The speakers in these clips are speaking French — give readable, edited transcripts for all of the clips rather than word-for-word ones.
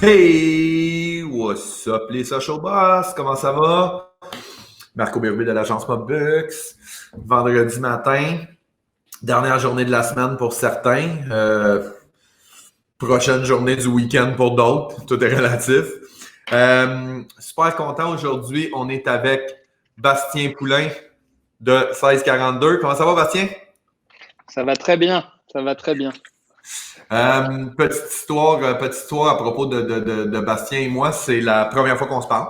Hey, what's up les social boss? Comment ça va? Marco Berube de l'agence Mobux. Vendredi matin, dernière journée de la semaine pour certains. Prochaine journée du week-end pour d'autres. Tout est relatif. Super content aujourd'hui. On est avec Bastien Poulain de 1642. Comment ça va, Bastien? Ça va très bien, ça va très bien. Petite histoire à propos de Bastien et moi. C'est la première fois qu'on se parle.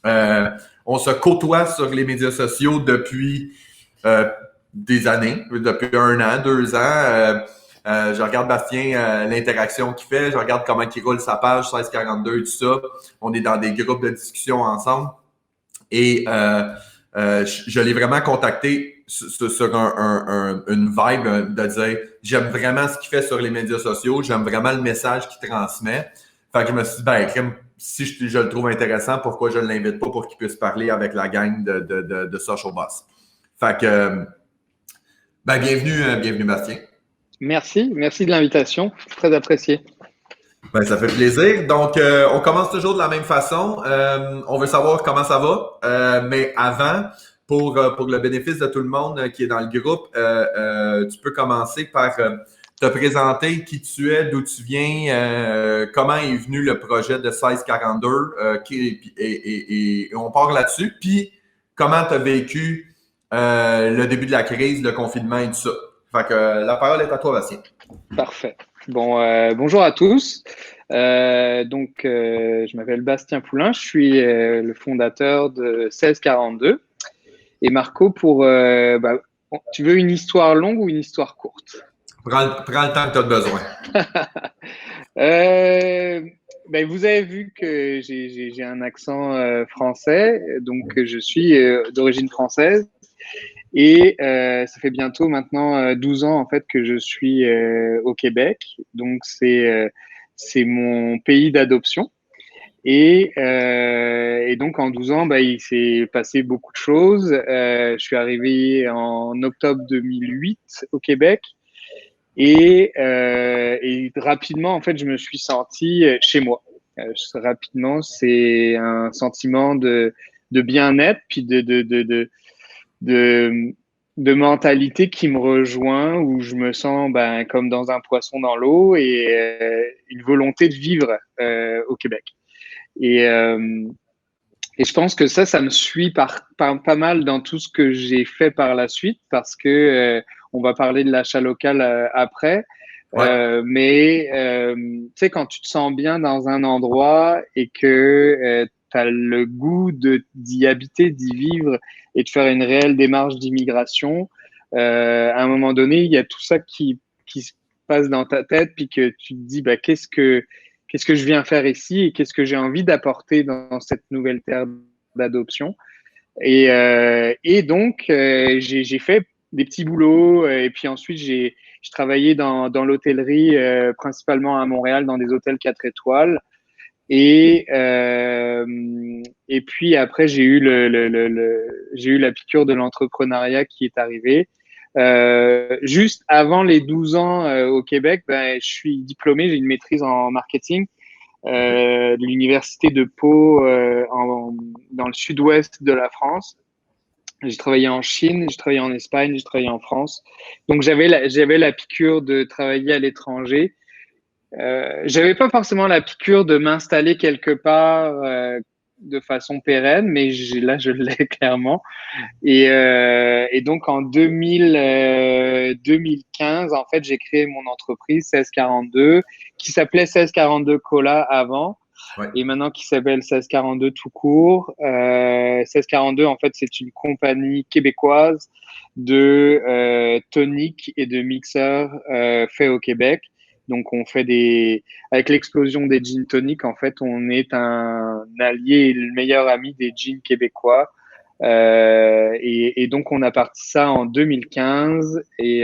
Euh, on se côtoie sur les médias sociaux depuis des années, depuis 1 an, 2 ans. Je regarde Bastien, l'interaction qu'il fait, je regarde comment il roule sa page 1642 et tout ça. On est dans des groupes de discussion ensemble. Et je l'ai vraiment contacté sur une vibe de dire j'aime vraiment ce qu'il fait sur les médias sociaux, j'aime vraiment le message qu'il transmet. Fait que je me suis dit, ben, si je le trouve intéressant, pourquoi je ne l'invite pas pour qu'il puisse parler avec la gang de Social Boss? Fait que, ben, bienvenue Bastien. Merci de l'invitation, très apprécié. Ben, ça fait plaisir. Donc, on commence toujours de la même façon. On veut savoir comment ça va. Mais avant, pour le bénéfice de tout le monde qui est dans le groupe, tu peux commencer par te présenter qui tu es, d'où tu viens, comment est venu le projet de 1642, et on part là-dessus. Puis, comment tu as vécu le début de la crise, le confinement et tout ça. Fait que la parole est à toi, Bastien. Parfait. Bon, bonjour à tous. Je m'appelle Bastien Poulain, je suis le fondateur de 1642. Et Marco, tu veux une histoire longue ou une histoire courte? Prends le temps que tu as besoin. Euh, Vous avez vu que j'ai un accent français, donc je suis d'origine française. Et ça fait bientôt maintenant 12 ans en fait que je suis au Québec. Donc c'est mon pays d'adoption. Et donc en 12 ans, il s'est passé beaucoup de choses. Je suis arrivé en octobre 2008 au Québec. Et rapidement, en fait, je me suis senti chez moi. Rapidement, c'est un sentiment de bien-être, puis de, de mentalité qui me rejoint, où je me sens comme dans un poisson dans l'eau et une volonté de vivre au Québec. Et, euh, et je pense que ça me suit pas mal dans tout ce que j'ai fait par la suite, parce que on va parler de l'achat local après. Ouais. Tu sais, quand tu te sens bien dans un endroit et que tu as le goût d'y habiter, d'y vivre et de faire une réelle démarche d'immigration, à un moment donné, il y a tout ça qui se passe dans ta tête, puis que tu te dis, qu'est-ce que je viens faire ici et qu'est-ce que j'ai envie d'apporter dans cette nouvelle terre d'adoption. J'ai fait des petits boulots et puis ensuite, j'ai travaillé dans l'hôtellerie, principalement à Montréal, dans des hôtels 4 étoiles. Et puis après, j'ai eu la piqûre de l'entrepreneuriat qui est arrivée. Juste avant les 12 ans au Québec, je suis diplômé, j'ai une maîtrise en marketing de l'université de Pau dans le sud-ouest de la France. J'ai travaillé en Chine, j'ai travaillé en Espagne, j'ai travaillé en France. Donc j'avais la piqûre de travailler à l'étranger. J'avais pas forcément la piqûre de m'installer quelque part de façon pérenne, mais là je l'ai clairement. Et donc en 2015, en fait, j'ai créé mon entreprise 1642, qui s'appelait 1642 Cola avant, Ouais. et maintenant qui s'appelle 1642 tout court. 1642, en fait, c'est une compagnie québécoise de toniques et de mixeurs faits au Québec. Donc, avec l'explosion des gin toniques, en fait, on est un allié et le meilleur ami des gins québécois. Et donc, on a parti ça en 2015 et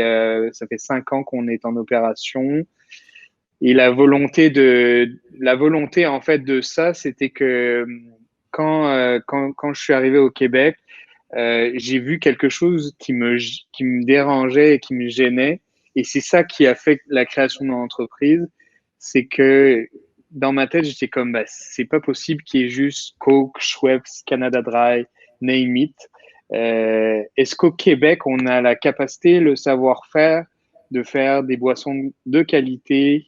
ça fait 5 ans qu'on est en opération. Et la volonté en fait de ça, c'était que quand je suis arrivé au Québec, j'ai vu quelque chose qui me dérangeait et qui me gênait. Et c'est ça qui a fait la création de mon entreprise. C'est que dans ma tête, j'étais comme, bah, c'est pas possible qu'il y ait juste Coke, Schweppes, Canada Dry, name it. Est-ce qu'au Québec, on a la capacité, le savoir-faire de faire des boissons de qualité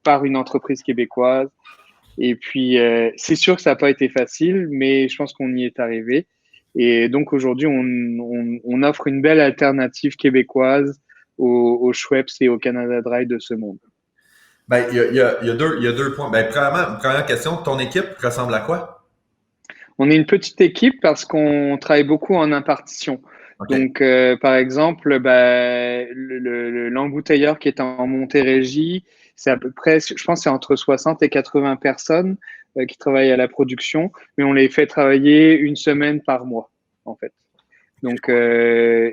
par une entreprise québécoise? Et puis, c'est sûr que ça n'a pas été facile, mais je pense qu'on y est arrivé. Et donc, aujourd'hui, on offre une belle alternative québécoise aux Schweppes et au Canada Dry de ce monde. Ben, il y a deux points. Ben, premièrement, première question, ton équipe ressemble à quoi? On est une petite équipe parce qu'on travaille beaucoup en impartition. OK. Donc, par exemple, bah, l'embouteilleur qui est en Montérégie, c'est à peu près, je pense, c'est entre 60 et 80 personnes qui travaillent à la production, mais on les fait travailler une semaine par mois, en fait. Donc,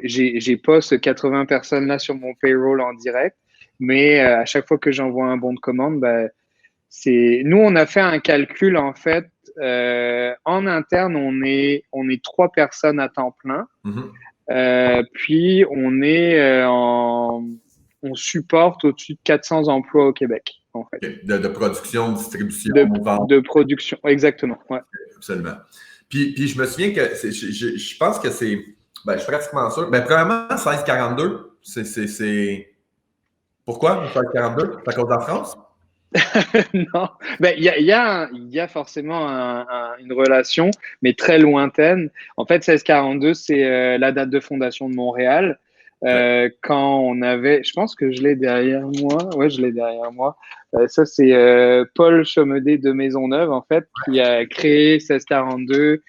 j'ai pas ce 80 personnes-là sur mon payroll en direct, mais à chaque fois que j'envoie un bon de commande, bah, nous, on a fait un calcul, en fait. En interne, on est 3 personnes à temps plein. Mhm. Puis, on supporte au-dessus de 400 emplois au Québec, en fait. OK. De production, distribution, De, vente, de production, exactement. Ouais. absolument. Puis je me souviens que je pense que c'est. Ben, je suis pratiquement sûr. Ben, premièrement, 1642, c'est. Pourquoi 1642? C'est à cause de la France? Non, ben, il y a forcément une relation, mais très lointaine. En fait, 1642, c'est la date de fondation de Montréal. OK. Quand on avait, je pense que je l'ai derrière moi. Ouais, je l'ai derrière moi. Ça, c'est Paul Chomedey de Maisonneuve, en fait, qui a créé 1642,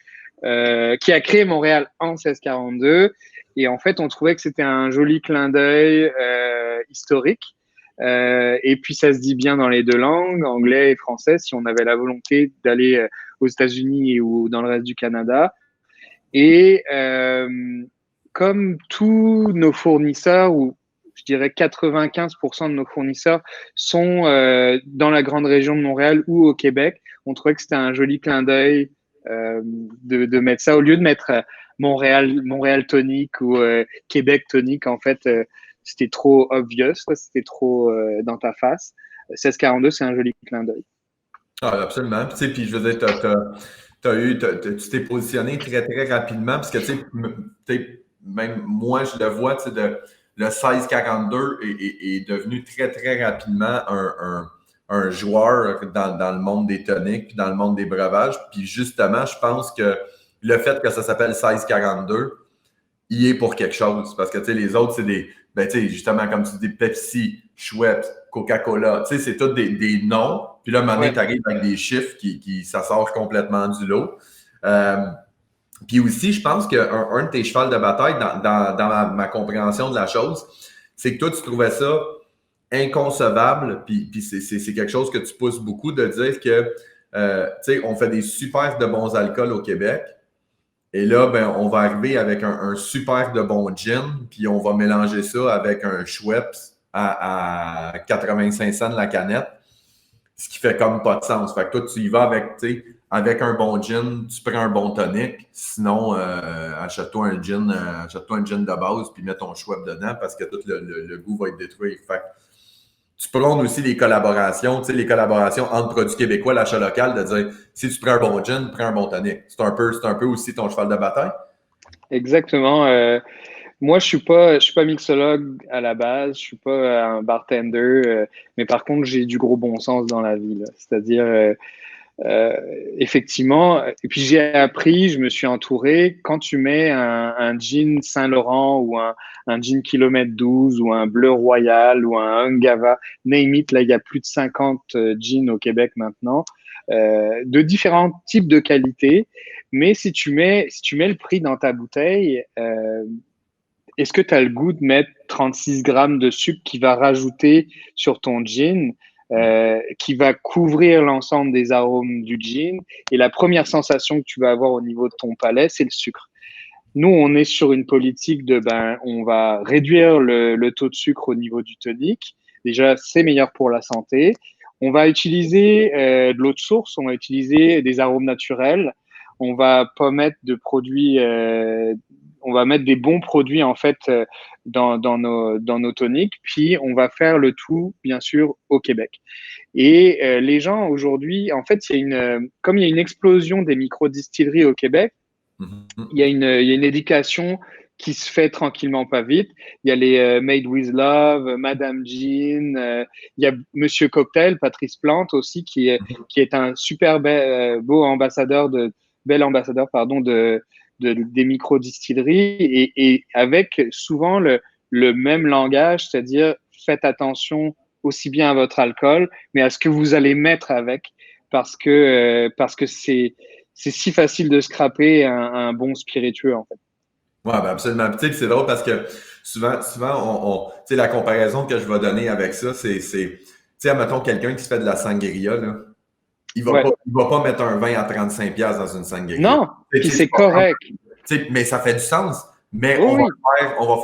qui a créé Montréal en 1642. Et en fait, on trouvait que c'était un joli clin d'œil historique. Et puis, ça se dit bien dans les deux langues, anglais et français, si on avait la volonté d'aller aux États-Unis ou dans le reste du Canada. Et comme tous nos fournisseurs, ou je dirais 95% de nos fournisseurs, sont dans la grande région de Montréal ou au Québec, on trouvait que c'était un joli clin d'œil de mettre ça, au lieu de mettre Montréal tonique ou Québec tonique, en fait, c'était trop obvious, c'était trop dans ta face. 1642, c'est un joli clin d'œil. Ah, absolument. Puis, tu sais, puis je veux dire, tu t'es positionné très, très rapidement, parce que, tu sais, même moi, je le vois, tu sais, le 1642 est devenu très, très rapidement un joueur dans le monde des toniques, puis dans le monde des breuvages. Puis justement, je pense que le fait que ça s'appelle 1642, il est pour quelque chose. Parce que, tu sais, les autres, c'est des, ben, tu sais, justement, comme tu dis, Pepsi, Schweppes, Coca-Cola, tu sais, c'est tous des noms. Puis là, à un moment donné, Ouais, tu arrives avec des chiffres ça sort complètement du lot. Euh, Puis aussi, je pense qu'un de tes chevals de bataille dans ma compréhension de la chose, c'est que toi, tu trouvais ça inconcevable, puis c'est quelque chose que tu pousses beaucoup de dire que, tu sais, on fait des super de bons alcools au Québec, et là, ben, on va arriver avec un super de bon gin, puis on va mélanger ça avec un Schweppes à 85 cents la canette, ce qui fait comme pas de sens. Fait que toi, tu y vas avec, tu sais, avec un bon gin, tu prends un bon tonic, sinon, achète-toi un gin de base, puis mets ton Schweppes dedans, parce que tout le goût va être détruit. Fait que tu prônes aussi les collaborations, tu sais, les collaborations entre produits québécois, l'achat local, de dire, si tu prends un bon gin, prends un bon tonic. C'est un peu aussi ton cheval de bataille. exactement. Moi, je suis pas mixologue à la base, je suis pas un bartender, mais par contre, j'ai du gros bon sens dans la vie, là. C'est-à-dire, euh, effectivement, et puis j'ai appris, je me suis entouré. Quand tu mets un jean Saint-Laurent ou un jean Kilomètre 12 ou un Bleu Royal ou un Ungava, name it, là, il y a plus de 50 jeans au Québec maintenant, de différents types de qualités. Mais si tu mets le prix dans ta bouteille, est-ce que tu as le goût de mettre 36 grammes de sucre qui va rajouter sur ton gin, qui va couvrir l'ensemble des arômes du gin? Et la première sensation que tu vas avoir au niveau de ton palais, c'est le sucre. Nous, on est sur une politique on va réduire le taux de sucre au niveau du tonic. Déjà, c'est meilleur pour la santé. On va utiliser de l'eau de source, on va utiliser des arômes naturels. On va pas mettre de produits on va mettre des bons produits en fait dans nos toniques, puis on va faire le tout bien sûr au Québec. Et les gens aujourd'hui, en fait, comme il y a une explosion des micro-distilleries au Québec, il y a une éducation qui se fait tranquillement, pas vite. Il y a les Made with Love, Madame Jean, il y a Monsieur Cocktail, Patrice Plante aussi, qui est un super beau ambassadeur bel ambassadeur, pardon, des micro-distilleries et avec souvent le même langage, c'est-à-dire faites attention aussi bien à votre alcool, mais à ce que vous allez mettre avec, parce que c'est si facile de scraper un bon spiritueux, en fait. Ouais, ben absolument. Tu sais, c'est drôle parce que souvent, tu sais, la comparaison que je vais donner avec ça, tu sais, admettons quelqu'un qui se fait de la sangria, là, Ouais. il va pas mettre un vin à 35$ dans une sangria. Non, Tu puis sais, c'est correct. tu sais, mais ça fait du sens. Mais Oui, oui. on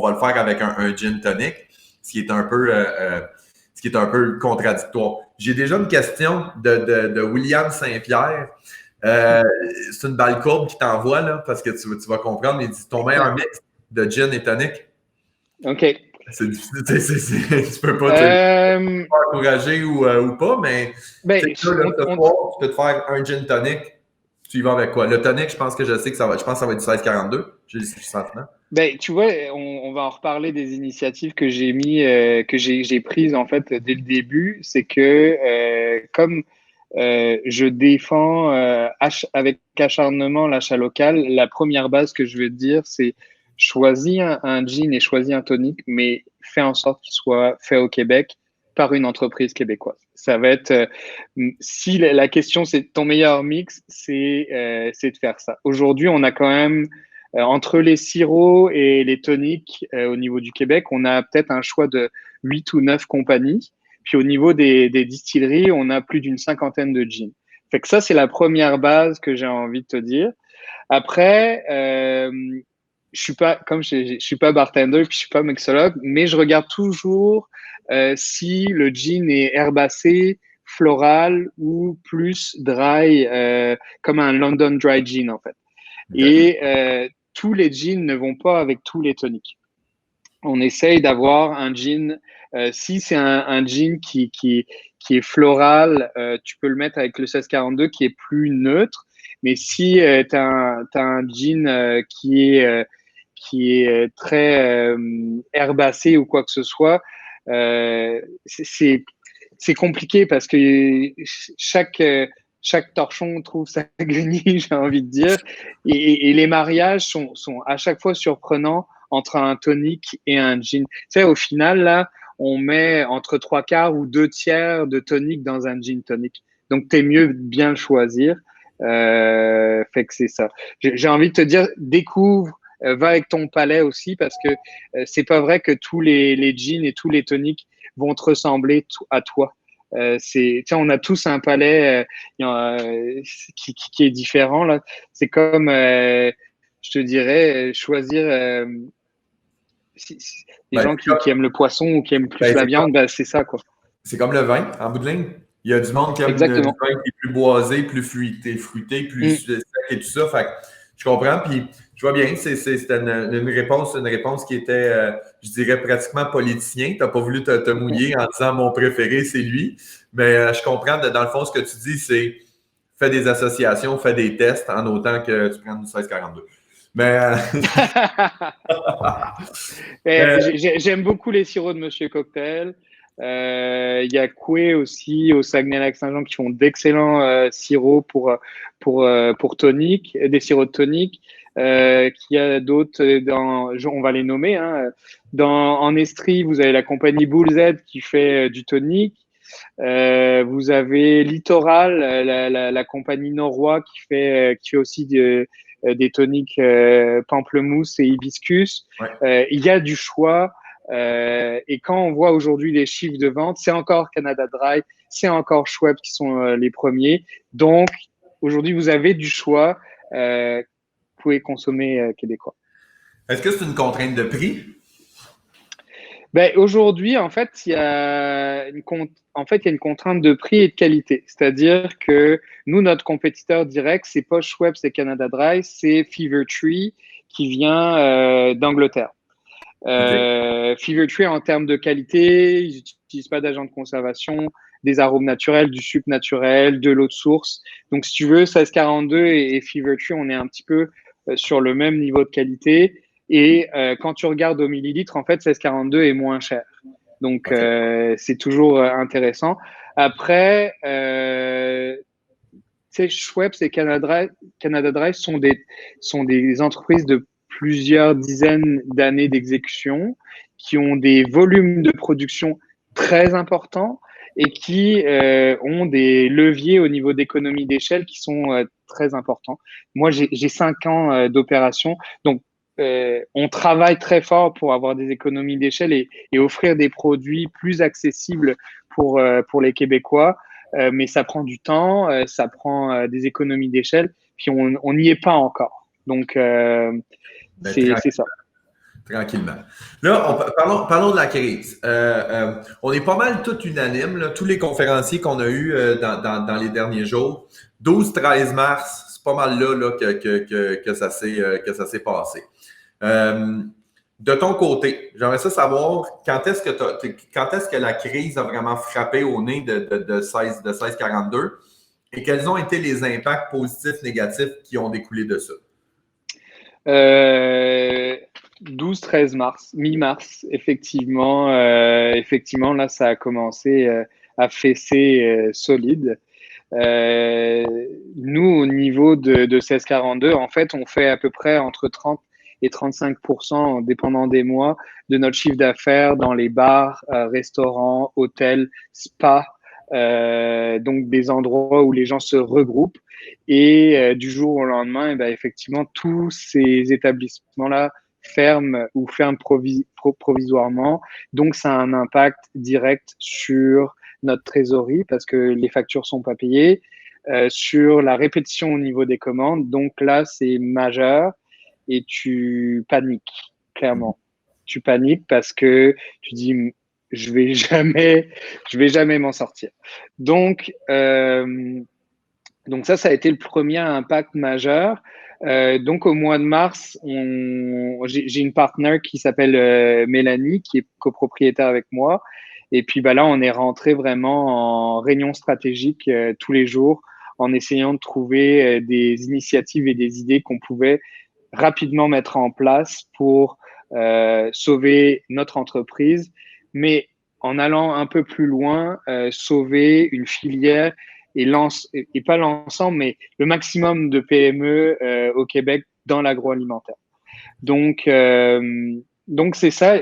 va le faire avec un gin tonic, ce qui est ce qui est un peu contradictoire. J'ai déjà une question de William Saint-Pierre. C'est une balle courbe qui t'envoie, là, parce que tu vas comprendre. Il dit ton meilleur mix de gin et tonic. OK. C'est difficile, tu peux pas Euh, t'encourager ou pas, mais ben, tu sais, là, ce soir, tu peux te faire un gin tonic. Tu y vas avec quoi? Le tonic, je pense que je sais que ça va. Je pense que ça va être du 16,42. J'ai le sentiment. ben, tu vois, on va en reparler des initiatives que j'ai mis, que j'ai prises en fait dès le début. C'est que comme je défends avec acharnement l'achat local, la première base que je veux te dire, c'est choisis un gin et choisis un tonic, mais fais en sorte qu'il soit fait au Québec par une entreprise québécoise. Ça va être, si la question c'est ton meilleur mix, c'est de faire ça. Aujourd'hui, on a quand même entre les sirops et les toniques au niveau du Québec, on a peut-être un choix de 8 ou 9 compagnies. Puis au niveau des distilleries, on a plus d'une cinquantaine de gins. Fait que ça, c'est la première base que j'ai envie de te dire. Après, je suis pas, comme je suis pas bartender, puis je suis pas mixologue, mais je regarde toujours si le gin est herbacé, floral ou plus dry, comme un London Dry Gin en fait. Okay. Et tous les gins ne vont pas avec tous les toniques. On essaye d'avoir un gin. Si c'est un gin qui est floral, tu peux le mettre avec le 1642 qui est plus neutre. Mais si tu as, un gin qui est très herbacé ou quoi que ce soit, c'est compliqué parce que chaque torchon trouve sa guenille, j'ai envie de dire. Et les mariages sont à chaque fois surprenants entre un tonic et un gin. Tu sais, au final, là, on met entre 3/4 ou 2/3 de tonic dans un gin tonic. Donc, t'es mieux de bien le choisir. Fait que c'est ça. J'ai envie de te dire, découvre, va avec ton palais aussi, parce que c'est pas vrai que tous les gins et tous les tonics vont te ressembler à toi. On a tous un palais qui est différent là. C'est comme, je te dirais, choisir les Ben, gens qui aiment le poisson ou qui aiment plus la viande, ben, c'est ça quoi. c'est comme le vin, en bout de ligne. Il y a du monde qui aime du Exactement. vin qui est plus boisé, plus fruité, plus sec et tout ça. Fait que je comprends, puis je vois bien, c'était une réponse qui était, je dirais, pratiquement politicien. Tu n'as pas voulu te mouiller en disant mon préféré, c'est lui. Mais je comprends, dans le fond, ce que tu dis, c'est fais des associations, fais des tests en autant que tu prennes une 1642. Mais j'aime beaucoup les sirops de Monsieur Cocktail. Il y a Coué aussi au Saguenay-Lac-Saint-Jean qui font d'excellents sirops pour tonique, des sirops de tonique. Qu'il y a d'autres on va les nommer. Hein. En Estrie, vous avez la compagnie Bull Z qui fait du tonique. Vous avez Littoral, la compagnie Norrois qui fait aussi des toniques pamplemousse et hibiscus. ouais. Il y a du choix. Et quand on voit aujourd'hui les chiffres de vente, c'est encore Canada Dry, c'est encore Schweppes qui sont les premiers. Donc, aujourd'hui, vous avez du choix. Vous pouvez consommer québécois. Est-ce que c'est une contrainte de prix? Ben, aujourd'hui, en fait, en fait, il y a une contrainte de prix et de qualité. C'est-à-dire que nous, notre compétiteur direct, c'est pas Schweppes et Canada Dry, c'est Fever Tree qui vient d'Angleterre. OK. Fever Tree, en termes de qualité, ils n'utilisent pas d'agents de conservation, des arômes naturels, du sucre naturel, de l'eau de source. Donc, si tu veux, 1642 et Fever Tree, on est un petit peu sur le même niveau de qualité. Et quand tu regardes au millilitre, en fait, 1642 est moins cher. Donc, OK. c'est toujours intéressant. Après, tu sais, Schweppes et Canada Dry sont des entreprises de plusieurs dizaines d'années d'exécution qui ont des volumes de production très importants et qui ont des leviers au niveau d'économie d'échelle qui sont très importants. Moi, j'ai 5 ans d'opération, donc on travaille très fort pour avoir des économies d'échelle et offrir des produits plus accessibles pour les Québécois. Mais ça prend du temps, ça prend des économies d'échelle, puis on n'y est pas encore. Donc, Ben, c'est ça. tranquillement. Là, parlons de la crise. On est pas mal tout unanime, là, tous les conférenciers qu'on a eus dans les derniers jours. 12-13 mars, c'est pas mal là que ça s'est passé. Euh, de ton côté, j'aimerais ça savoir quand est-ce que la crise a vraiment frappé au nez de 1642 et quels ont été les impacts positifs, négatifs qui ont découlé de ça. Euh, 12-13 mars, mi-mars, effectivement, là, ça a commencé à fesser solide. Euh, Nous, au niveau de 1642, en fait, on fait à peu près entre 30 et 35%, dépendant des mois, de notre chiffre d'affaires dans les bars, restaurants, hôtels, spas, donc des endroits où les gens se regroupent. Et du jour au lendemain, et ben, effectivement, tous ces établissements-là ferment ou ferment provisoirement. Donc, ça a un impact direct sur notre trésorerie parce que les factures sont pas payées, sur la répétition au niveau des commandes. Donc là, c'est majeur et tu paniques, clairement. Tu paniques parce que tu dis, je vais jamais, je vais jamais m'en sortir. Donc, donc ça a été le premier impact majeur. Donc au mois de mars, j'ai une partenaire qui s'appelle Mélanie, qui est copropriétaire avec moi. Et puis bah là, on est rentré vraiment en réunion stratégique tous les jours, en essayant de trouver des initiatives et des idées qu'on pouvait rapidement mettre en place pour sauver notre entreprise, mais en allant un peu plus loin, sauver une filière et pas l'ensemble, mais le maximum de PME au Québec dans l'agroalimentaire. Donc, donc c'est ça.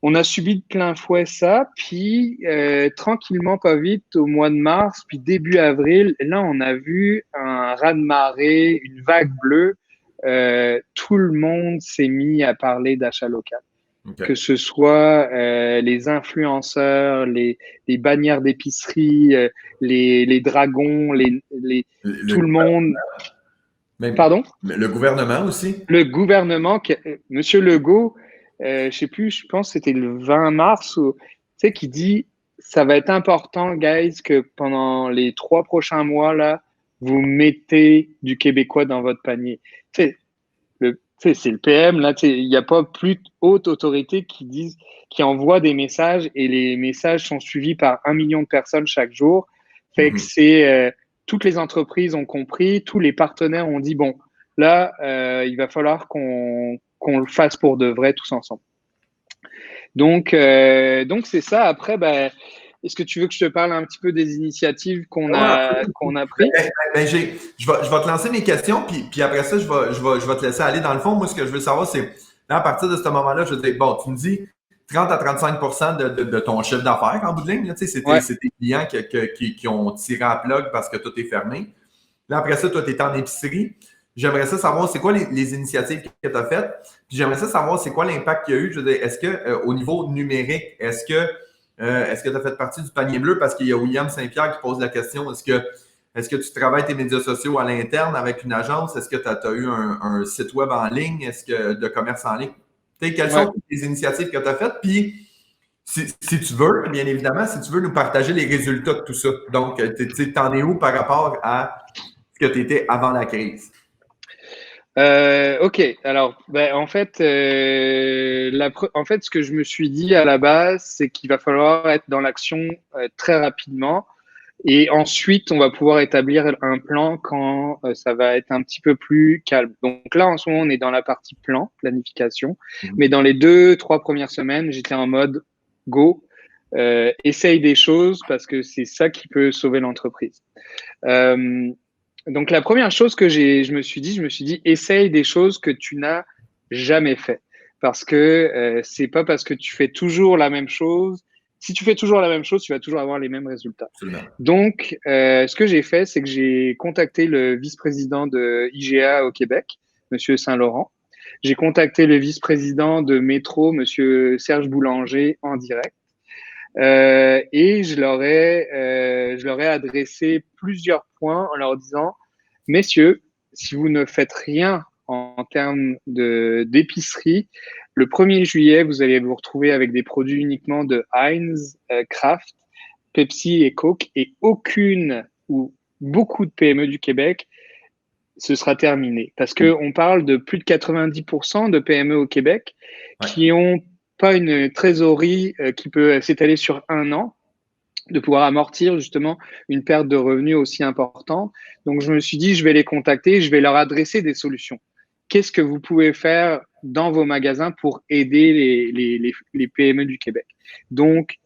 On a subi de plein fouet ça, puis tranquillement, pas vite, au mois de mars, puis début avril, là, on a vu un raz-de-marée, une vague bleue. Tout le monde s'est mis à parler d'achat local. OK. Que ce soit les influenceurs, les bannières d'épicerie, les dragons, Le, tout le monde. même, Pardon? le gouvernement aussi? Le gouvernement, Monsieur Legault, je sais plus, je pense que c'était le 20 mars, tu sais, qui dit ça va être important, guys, que pendant les 3 prochains mois, là, vous mettez du québécois dans votre panier. Tu sais, c'est le PM, là, il n'y a pas plus haute autorité qui envoie des messages et les messages sont suivis par 1 million de personnes chaque jour. Fait que Mhm. c'est toutes les entreprises ont compris, tous les partenaires ont dit bon, là, il va falloir qu'on le fasse pour de vrai tous ensemble. Donc c'est ça. Après, ben, est-ce que tu veux que je te parle un petit peu des initiatives qu'on Ouais, a pris? je vais te lancer mes questions, puis après ça, je vais te laisser aller. Dans le fond, moi, ce que je veux savoir, c'est, là, à partir de ce moment-là, je veux dire, bon, tu me dis 30 à 35 de ton chiffre d'affaires en bout de ligne, là, tu sais, Ouais. c'est tes clients qui ont tiré à plug parce que tout est fermé. Là, après ça, toi, tu es en épicerie. J'aimerais ça savoir c'est quoi les initiatives que tu as faites. Puis j'aimerais ça savoir c'est quoi l'impact qu'il y a eu. Je veux dire, est-ce que au niveau numérique, est-ce que tu as fait partie du panier bleu? Parce qu'il y a William Saint-Pierre qui pose la question, est-ce que tu travailles tes médias sociaux à l'interne avec une agence? Est-ce que tu as eu un site web en ligne? Est-ce que de commerce en ligne? Quelles sont les initiatives que tu as faites? Puis, si tu veux, bien évidemment, si tu veux nous partager les résultats de tout ça. Donc, tu en es où par rapport à ce que tu étais avant la crise? Ok, alors en fait, ce que je me suis dit à la base, c'est qu'il va falloir être dans l'action très rapidement et ensuite on va pouvoir établir un plan quand ça va être un petit peu plus calme. Donc là, en ce moment, on est dans la partie planification, mais dans les 2-3 premières semaines, j'étais en mode go, essaye des choses parce que c'est ça qui peut sauver l'entreprise. Donc, la première chose que je me suis dit, essaye des choses que tu n'as jamais fait. Parce que c'est pas parce que tu fais toujours la même chose. Si tu fais toujours la même chose, tu vas toujours avoir les mêmes résultats. Absolument. Donc, ce que j'ai fait, c'est que j'ai contacté le vice-président de IGA au Québec, Monsieur Saint-Laurent. J'ai contacté le vice-président de Métro, Monsieur Serge Boulanger, en direct. Et je leur ai adressé plusieurs points en leur disant, messieurs, si vous ne faites rien en termes d'épicerie, le 1er juillet, vous allez vous retrouver avec des produits uniquement de Heinz, Kraft, Pepsi et Coke, et aucune ou beaucoup de PME du Québec, ce sera terminé. Parce qu'on parle de plus de 90% de PME au Québec qui ont pas une trésorerie qui peut s'étaler sur un an, de pouvoir amortir justement une perte de revenus aussi importante. Donc, je me suis dit, je vais les contacter, je vais leur adresser des solutions. Qu'est-ce que vous pouvez faire dans vos magasins pour aider les PME du Québec? Donc,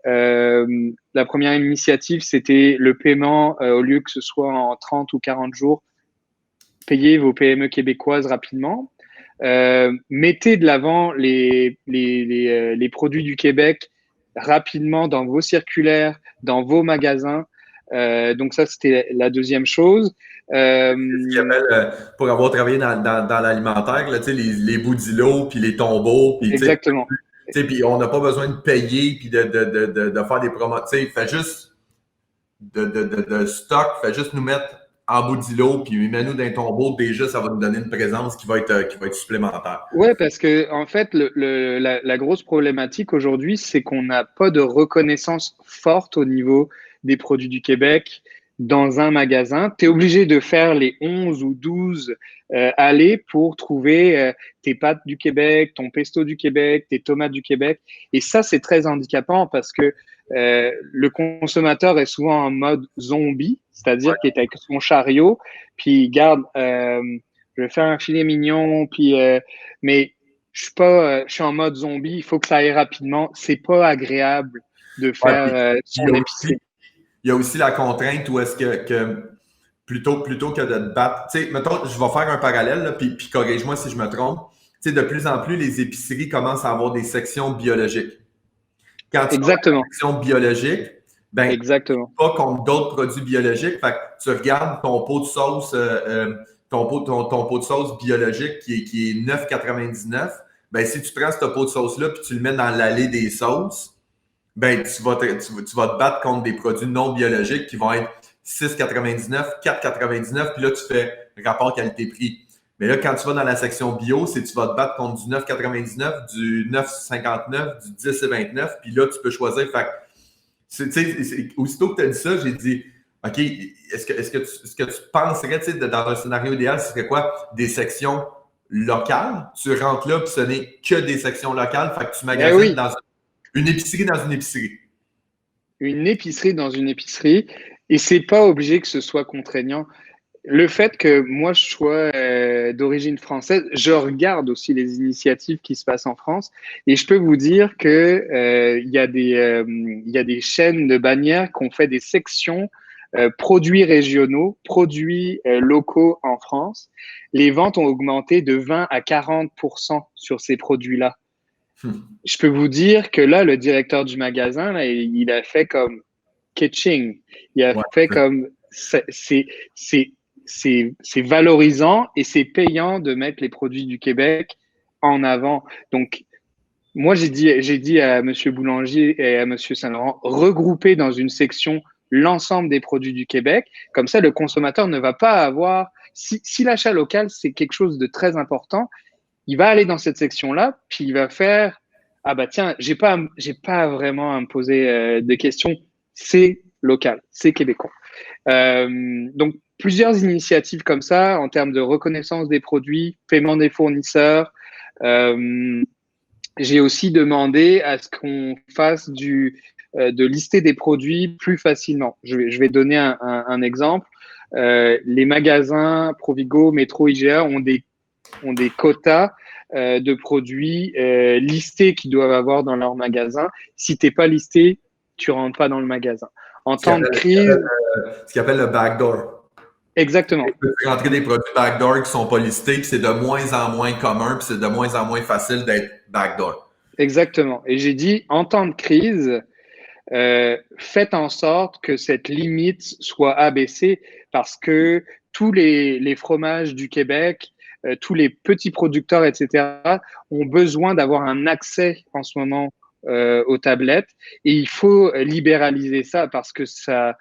la première initiative, c'était le paiement, au lieu que ce soit en 30 ou 40 jours, payez vos PME québécoises rapidement. Mettez de l'avant les produits du Québec rapidement dans vos circulaires, dans vos magasins. Donc ça, c'était la deuxième chose. Ce qu'ils appellent, pour avoir travaillé dans l'alimentaire, les bouts d'îlots, puis les tombeaux. Puis, exactement. Puis on n'a pas besoin de payer, puis de faire des promos. Fais juste de stock, fais juste nous mettre en bout d'îlot, puis mets-nous dans un tombeau. Déjà, ça va nous donner une présence qui va être supplémentaire. Ouais, parce que en fait, la grosse problématique aujourd'hui, c'est qu'on n'a pas de reconnaissance forte au niveau des produits du Québec dans un magasin. Tu es obligé de faire les 11 ou 12 allées pour trouver tes pâtes du Québec, ton pesto du Québec, tes tomates du Québec. Et ça, c'est très handicapant parce que le consommateur est souvent en mode zombie, c'est-à-dire qu'il est avec son chariot, puis il garde, je vais faire un filet mignon, puis mais je suis en mode zombie, il faut que ça aille rapidement. C'est pas agréable de faire son épicerie. Il y a aussi la contrainte où est-ce que plutôt que de te battre, tu sais, mettons, je vais faire un parallèle, là, puis corrige-moi si je me trompe. Tu sais, de plus en plus, les épiceries commencent à avoir des sections biologiques. Quand tu as une section biologique, ben, pas contre d'autres produits biologiques. Fait que tu regardes ton pot de sauce, ton pot de sauce biologique qui est 9,99. Ben, si tu prends ce pot de sauce-là puis tu le mets dans l'allée des sauces, ben, tu vas te battre contre des produits non biologiques qui vont être 6,99, 4,99, puis là, tu fais rapport qualité-prix. Mais là, quand tu vas dans la section bio, c'est tu vas te battre contre du 9,99, du 9,59, du 10,29, puis là, tu peux choisir. Fait aussitôt que tu as dit ça, j'ai dit, OK, est-ce que tu penserais, dans un scénario idéal, ce serait quoi? Des sections locales? Tu rentres là, puis ce n'est que des sections locales, fait que tu magasines dans une épicerie dans une épicerie. Une épicerie dans une épicerie, et c'est pas obligé que ce soit contraignant. Le fait que moi je sois d'origine française, je regarde aussi les initiatives qui se passent en France et je peux vous dire que il y a des chaînes de bannières qui ont fait des sections produits régionaux, produits locaux en France. Les ventes ont augmenté de 20 à 40% sur ces produits-là. Je peux vous dire que là, le directeur du magasin, là, il a fait comme catching. Il a fait comme c'est valorisant et c'est payant de mettre les produits du Québec en avant. Donc, moi, j'ai dit à M. Boulanger et à M. Saint-Laurent, regroupez dans une section l'ensemble des produits du Québec. Comme ça, le consommateur ne va pas avoir… Si l'achat local, c'est quelque chose de très important, il va aller dans cette section-là, puis il va faire ah bah tiens, j'ai pas vraiment à me poser des questions, c'est local, c'est québécois. Donc plusieurs initiatives comme ça en termes de reconnaissance des produits, paiement des fournisseurs. J'ai aussi demandé à ce qu'on fasse de lister des produits plus facilement. Je vais donner un exemple. Les magasins Provigo, Métro, IGA ont des quotas de produits listés qu'ils doivent avoir dans leur magasin. Si tu n'es pas listé, tu rentres pas dans le magasin. En temps de crise. Ce qu'ils appelle le backdoor. Exactement. Tu peux rentrer des produits backdoor qui ne sont pas listés, puis c'est de moins en moins commun, puis c'est de moins en moins facile d'être backdoor. Exactement. Et j'ai dit, en temps de crise, faites en sorte que cette limite soit abaissée parce que tous les fromages du Québec, tous les petits producteurs, etc., ont besoin d'avoir un accès en ce moment aux tablettes et il faut libéraliser ça parce que ça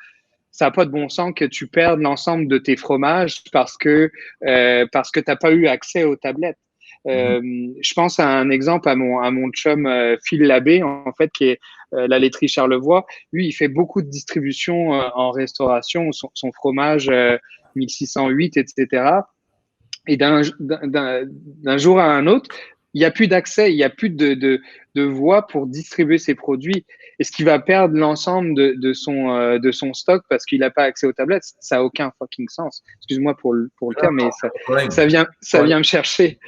n'a pas de bon sens que tu perdes l'ensemble de tes fromages parce que tu n'as pas eu accès aux tablettes. Je pense à un exemple à mon chum Phil Labbé, en fait, qui est la laiterie Charlevoix. Lui, il fait beaucoup de distribution en restauration, son fromage 1608, etc. Et d'un jour à un autre, il n'y a plus d'accès, il n'y a plus de voie pour distribuer ses produits. Est-ce qu'il va perdre l'ensemble de son stock parce qu'il n'a pas accès aux tablettes? Ça n'a aucun fucking sens. Excuse-moi pour le terme, mais ça vient me chercher.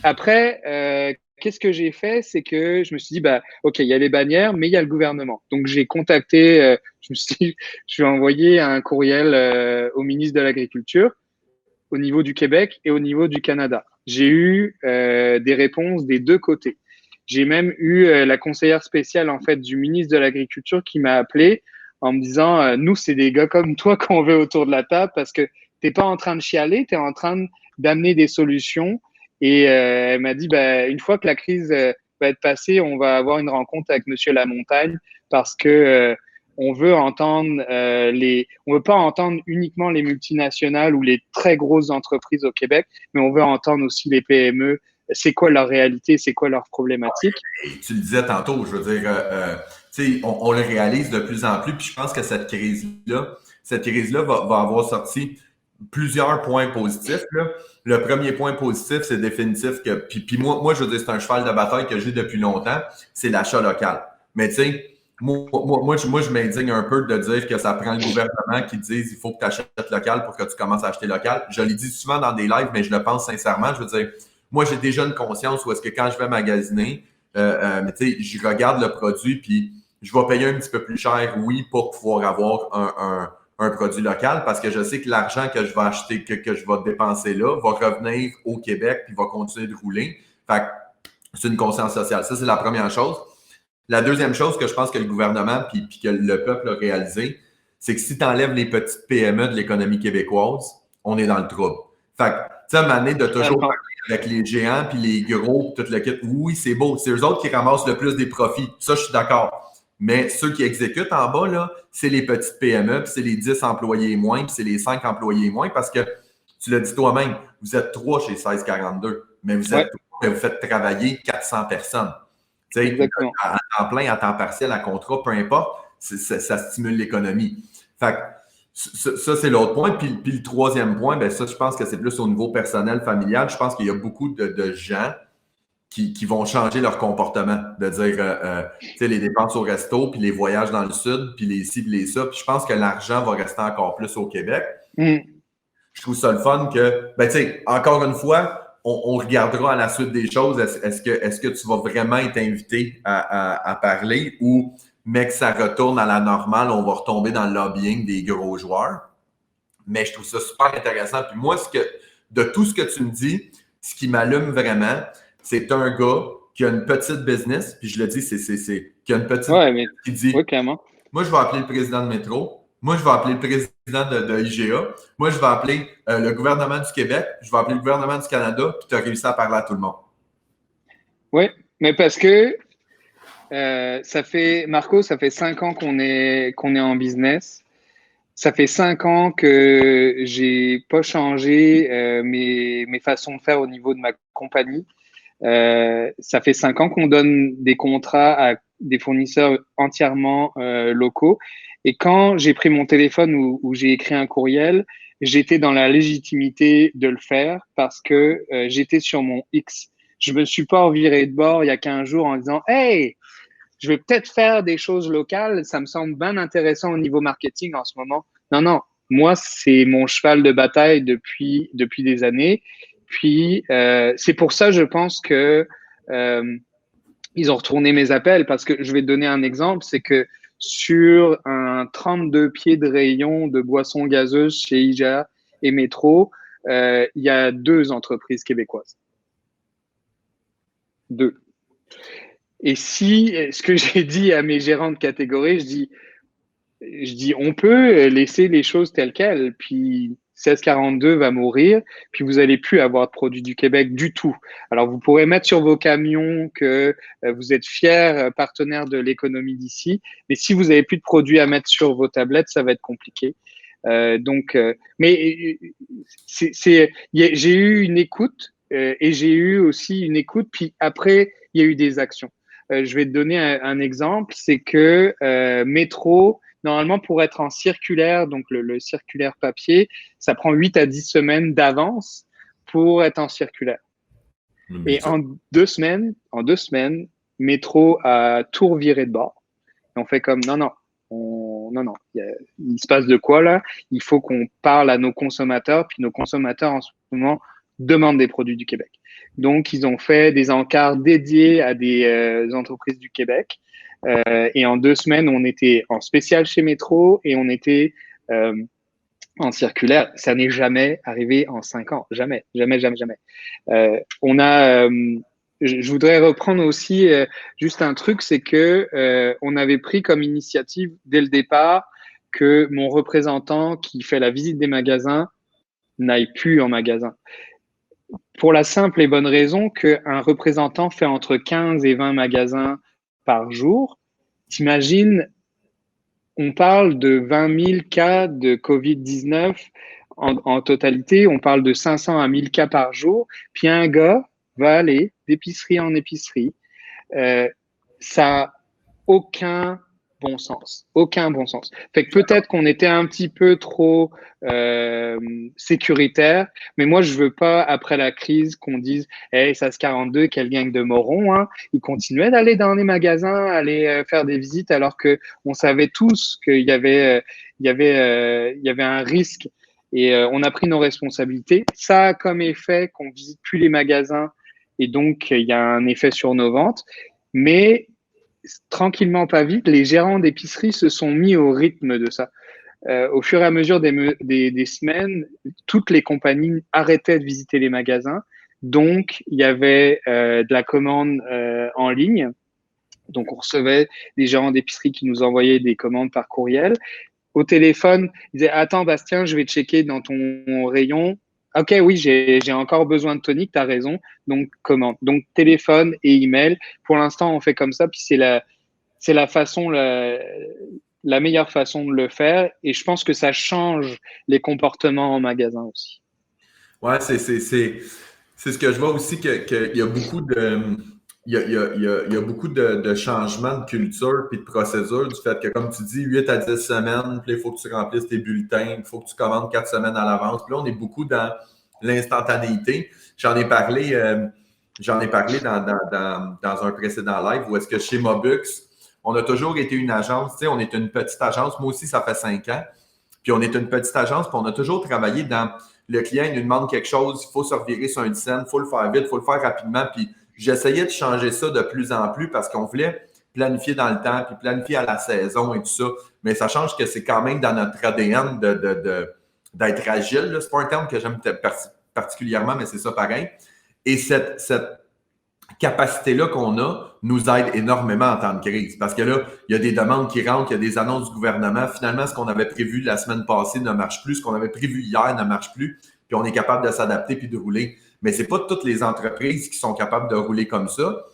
Après, qu'est-ce que j'ai fait? C'est que je me suis dit, bah, OK, il y a les bannières, mais il y a le gouvernement. Donc, j'ai contacté, je me suis dit, je vais envoyer un courriel au ministre de l'Agriculture au niveau du Québec et au niveau du Canada. J'ai eu des réponses des deux côtés. J'ai même eu la conseillère spéciale en fait du ministre de l'Agriculture qui m'a appelé en me disant nous c'est des gars comme toi qu'on veut autour de la table parce que t'es pas en train de chialer, t'es en train d'amener des solutions. Et elle m'a dit une fois que la crise va être passée, on va avoir une rencontre avec Monsieur Lamontagne parce que on veut on veut pas entendre uniquement les multinationales ou les très grosses entreprises au Québec, mais on veut entendre aussi les PME. C'est quoi leur réalité, c'est quoi leur problématique. Tu le disais tantôt, je veux dire, on le réalise de plus en plus, puis je pense que cette crise-là va avoir sorti plusieurs points positifs. Là. Le premier point positif, c'est définitif que, puis moi, je veux dire, c'est un cheval de bataille que j'ai depuis longtemps, c'est l'achat local. Mais tu sais, moi, je m'indigne un peu de dire que ça prend le gouvernement qui dise il faut que tu achètes local pour que tu commences à acheter local. Je l'ai dit souvent dans des lives, mais je le pense sincèrement. Je veux dire, moi, j'ai déjà une conscience où est-ce que quand je vais magasiner, mais tu sais, je regarde le produit, puis je vais payer un petit peu plus cher, oui, pour pouvoir avoir un produit local, parce que je sais que l'argent que je vais acheter, que je vais dépenser là, va revenir au Québec, puis va continuer de rouler. Fait que c'est une conscience sociale. Ça, c'est la première chose. La deuxième chose que je pense que le gouvernement puis que le peuple a réalisé, c'est que si tu enlèves les petites PME de l'économie québécoise, on est dans le trouble. Fait que, tu sais, à un moment donné, de toujours parler avec les géants puis les gros, tout le kit, oui, c'est beau. C'est eux autres qui ramassent le plus des profits. Ça, je suis d'accord. Mais ceux qui exécutent en bas, là, c'est les petites PME, puis c'est les 10 employés et moins, puis c'est les 5 employés et moins, parce que tu l'as dit toi-même, vous êtes 3 chez 1642, mais vous êtes 3, mais vous faites travailler 400 personnes. Exactement. À temps plein, à temps partiel, à contrat, peu importe, ça stimule l'économie. Fait que ça, c'est l'autre point. Puis le troisième point, ben ça, je pense que c'est plus au niveau personnel, familial. Je pense qu'il y a beaucoup de gens qui vont changer leur comportement, de dire, tu sais, les dépenses au resto, puis les voyages dans le sud, puis les ci, puis les ça. Puis je pense que l'argent va rester encore plus au Québec. Je trouve ça le fun que, ben tu sais, encore une fois, on regardera à la suite des choses. Est-ce que tu vas vraiment être invité à parler ou, mais que ça retourne à la normale, on va retomber dans le lobbying des gros joueurs? Mais je trouve ça super intéressant. Puis moi, de tout ce que tu me dis, ce qui m'allume vraiment, c'est un gars qui a une petite business, puis je le dis, qui a une petite business qui dit, moi, je vais appeler le président de Métro, moi, je vais appeler le président de IGA. Moi, je vais appeler le gouvernement du Québec. Je vais appeler le gouvernement du Canada. Puis tu as réussi à parler à tout le monde. Oui, mais parce que Marco, ça fait 5 ans qu'on est en business. Ça fait 5 ans que j'ai pas changé mes façons de faire au niveau de ma compagnie. Ça fait 5 ans qu'on donne des contrats à des fournisseurs entièrement locaux. Et quand j'ai pris mon téléphone ou j'ai écrit un courriel, j'étais dans la légitimité de le faire parce que j'étais sur mon X. Je me suis pas reviré de bord il y a 15 jours en disant Hey, je vais peut-être faire des choses locales. Ça me semble bien intéressant au niveau marketing en ce moment. Non, non. Moi, c'est mon cheval de bataille depuis des années. Puis, c'est pour ça, je pense que ils ont retourné mes appels parce que je vais te donner un exemple. C'est que sur un 32 pieds de rayon de boissons gazeuses chez IGA et Métro, il y a 2 entreprises québécoises. 2. Et si, ce que j'ai dit à mes gérants de catégorie, je dis, on peut laisser les choses telles quelles, puis 1642 va mourir, puis vous allez plus avoir de produits du Québec du tout. Alors, vous pourrez mettre sur vos camions que vous êtes fiers partenaires de l'économie d'ici, mais si vous avez plus de produits à mettre sur vos tablettes, ça va être compliqué. Mais j'ai eu une écoute et j'ai eu aussi une écoute, puis après, il y a eu des actions. Je vais te donner un exemple, c'est que Métro, normalement, pour être en circulaire, donc le circulaire papier, ça prend 8 à 10 semaines d'avance pour être en circulaire. Et en 2 semaines, Métro a tout reviré de bord. Et on fait comme, non, il se passe de quoi là? Il faut qu'on parle à nos consommateurs, puis nos consommateurs en ce moment demandent des produits du Québec. Donc, ils ont fait des encarts dédiés à des entreprises du Québec. Et en 2 semaines, on était en spécial chez Métro et on était en circulaire. Ça n'est jamais arrivé en 5 ans. Jamais. Je voudrais reprendre aussi juste un truc, c'est que on avait pris comme initiative dès le départ que mon représentant qui fait la visite des magasins n'aille plus en magasin. Pour la simple et bonne raison qu'un représentant fait entre 15 et 20 magasins par jour. T'imagines, on parle de 20 000 cas de COVID-19 en totalité. On parle de 500 à 1000 cas par jour. Puis un gars va aller d'épicerie en épicerie. Ça n'a aucun bon sens. Aucun bon sens. Fait que peut-être qu'on était un petit peu trop sécuritaire, mais moi, je veux pas, après la crise, qu'on dise hey, SAS42, quelle gang de morons. Hein. Ils continuaient d'aller dans les magasins, aller faire des visites, alors que on savait tous qu'il y avait un risque. Et on a pris nos responsabilités. Ça a comme effet qu'on visite plus les magasins et donc il y a un effet sur nos ventes. Mais tranquillement, pas vite, les gérants d'épicerie se sont mis au rythme de ça. Au fur et à mesure des semaines, toutes les compagnies arrêtaient de visiter les magasins. Donc, il y avait de la commande en ligne. Donc, on recevait des gérants d'épicerie qui nous envoyaient des commandes par courriel. Au téléphone, ils disaient « Attends, Bastien, je vais checker dans ton rayon. » Ok, oui, j'ai encore besoin de tonique, tu as raison. Donc, commande. Donc, téléphone et email. Pour l'instant, on fait comme ça. Puis, c'est la façon, la meilleure façon de le faire. Et je pense que ça change les comportements en magasin aussi. Ouais, c'est ce que je vois aussi qu'il y a beaucoup de. Il y a beaucoup de changements de culture puis de procédure du fait que, comme tu dis, 8 à 10 semaines, puis il faut que tu remplisses tes bulletins, il faut que tu commandes 4 semaines à l'avance. Puis là, on est beaucoup dans l'instantanéité. J'en ai parlé dans un précédent live où est-ce que chez Mobux, on a toujours été une agence, tu sais, on est une petite agence. Moi aussi, ça fait 5 ans. Puis on est une petite agence, puis on a toujours travaillé dans le client, il nous demande quelque chose, il faut se revirer sur un dizaine, il faut le faire vite, il faut le faire rapidement. Puis j'essayais de changer ça de plus en plus parce qu'on voulait planifier dans le temps, puis planifier à la saison et tout ça. Mais ça change que c'est quand même dans notre ADN d'être agile. C'est pas un terme que j'aime particulièrement, mais c'est ça pareil. Et cette capacité-là qu'on a nous aide énormément en temps de crise. Parce que là, il y a des demandes qui rentrent, il y a des annonces du gouvernement. Finalement, ce qu'on avait prévu la semaine passée ne marche plus. Ce qu'on avait prévu hier ne marche plus. Puis on est capable de s'adapter puis de rouler. Mais c'est pas toutes les entreprises qui sont capables de rouler comme ça.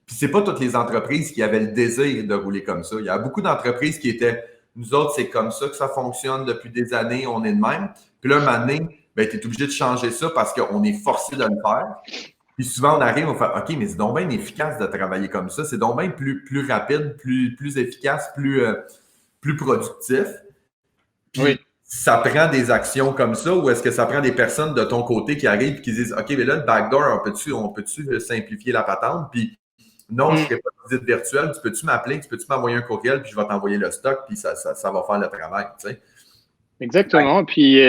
Puis c'est pas toutes les entreprises qui avaient le désir de rouler comme ça. Il y a beaucoup d'entreprises qui étaient nous autres, c'est comme ça que ça fonctionne depuis des années, on est de même. Puis là, un moment donné, ben, tu es obligé de changer ça parce qu'on est forcé de le faire. Puis souvent, on arrive, on fait OK, mais c'est donc bien efficace de travailler comme ça. C'est donc bien plus rapide, plus efficace, plus productif. Puis Oui. ça prend des actions comme ça ou est-ce que ça prend des personnes de ton côté qui arrivent et qui disent OK, mais là, le backdoor, on peut-tu simplifier la patente? Puis non, je ne ferai pas de visite virtuelle. Tu peux-tu m'appeler? Tu peux-tu m'envoyer un courriel? Puis je vais t'envoyer le stock. Puis ça va faire le travail. Tu sais. Exactement. Puis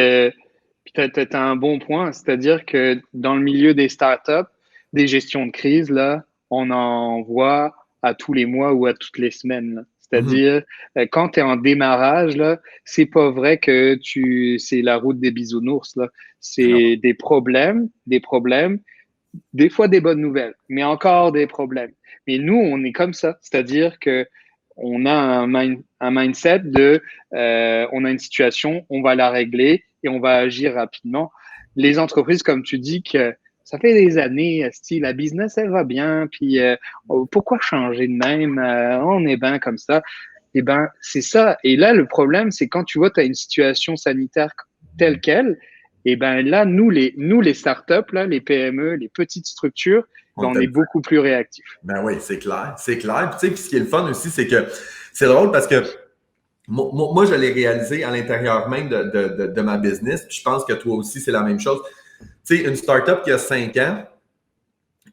tu as un bon point. C'est-à-dire que dans le milieu des startups, des gestions de crise, là, on en voit à tous les mois ou à toutes les semaines, là. C'est-à-dire, quand tu es en démarrage, là, c'est pas vrai que c'est la route des bisounours, là. C'est des problèmes, des fois des bonnes nouvelles, mais encore des problèmes. Mais nous, on est comme ça. C'est-à-dire que on a un mindset de on a une situation, on va la régler et on va agir rapidement. Les entreprises, comme tu dis, que ça fait des années, style, la business, elle va bien, puis pourquoi changer de même? On est bien comme ça. Eh ben, c'est ça. Et là, le problème, c'est quand tu vois, tu as une situation sanitaire telle qu'elle, et ben là, nous les startups, là, les PME, les petites structures, ben, on est beaucoup plus réactifs. Ben oui, c'est clair. C'est clair. Puis, tu sais, puis ce qui est le fun aussi, c'est que c'est drôle parce que moi, je l'ai réalisé à l'intérieur même de ma business. Puis je pense que toi aussi, c'est la même chose. Tu sais, une startup qui a 5 ans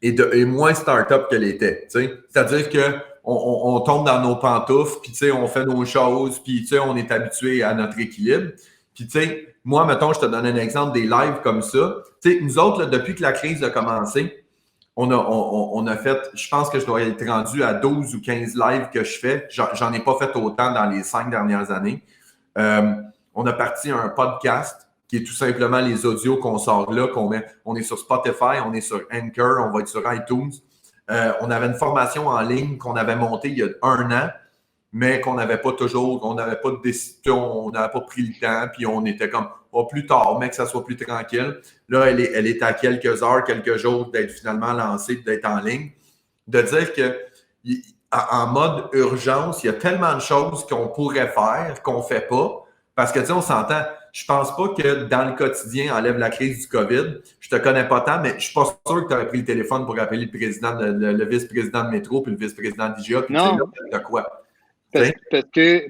est moins startup qu'elle était. Tu sais. C'est-à-dire que on tombe dans nos pantoufles, puis tu sais, on fait nos choses, puis tu sais, on est habitué à notre équilibre. Puis tu sais, moi, mettons, je te donne un exemple des lives comme ça. Tu sais, nous autres, là, depuis que la crise a commencé, on a fait, je pense que je dois être rendu à 12 ou 15 lives que je fais. J'en ai pas fait autant dans les 5 dernières années. On a parti un podcast qui est tout simplement les audios qu'on sort là, qu'on met. On est sur Spotify, on est sur Anchor, on va être sur iTunes. On avait une formation en ligne qu'on avait montée il y a 1 an, mais qu'on n'avait pas toujours, on n'avait pas de décision, on n'avait pas pris le temps, puis on était comme, plus tard, mais que ça soit plus tranquille. Là, elle est à quelques heures, quelques jours d'être finalement lancée, d'être en ligne. De dire que en mode urgence, il y a tellement de choses qu'on pourrait faire, qu'on ne fait pas. Parce que, tu sais, on s'entend, je pense pas que dans le quotidien, enlève la crise du COVID. Je te connais pas tant, mais je suis pas sûr que tu aurais pris le téléphone pour appeler le président, le vice-président de métro, puis le vice-président d'IGA, puis tu sais, là, t'as quoi?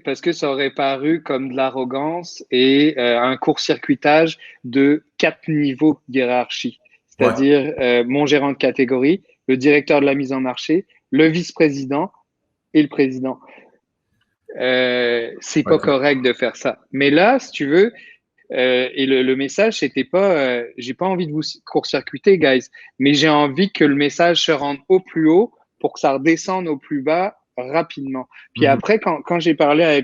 Parce que ça aurait paru comme de l'arrogance et un court-circuitage de 4 niveaux de hiérarchie. C'est-à-dire mon gérant de catégorie, le directeur de la mise en marché, le vice-président et le président. C'est pas correct de faire ça. Mais là, si tu veux, et le message, c'était pas, j'ai pas envie de vous court-circuiter, guys, mais j'ai envie que le message se rende au plus haut pour que ça redescende au plus bas rapidement. Puis après, quand j'ai parlé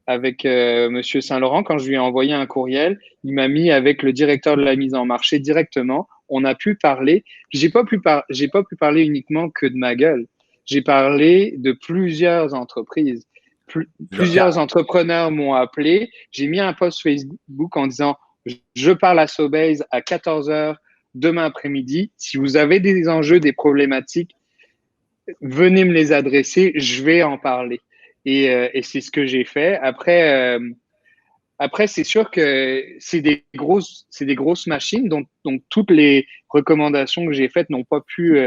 avec Monsieur Saint-Laurent, quand je lui ai envoyé un courriel, il m'a mis avec le directeur de la mise en marché directement. On a pu parler. J'ai pas pu parler uniquement que de ma gueule. J'ai parlé de plusieurs entreprises. Plusieurs entrepreneurs m'ont appelé. J'ai mis un post Facebook en disant je parle à Sobase à 14h demain après-midi. Si vous avez des enjeux, des problématiques, venez me les adresser. Je vais en parler. Et c'est ce que j'ai fait. Après, c'est sûr que c'est des grosses machines, donc toutes les recommandations que j'ai faites n'ont pas pu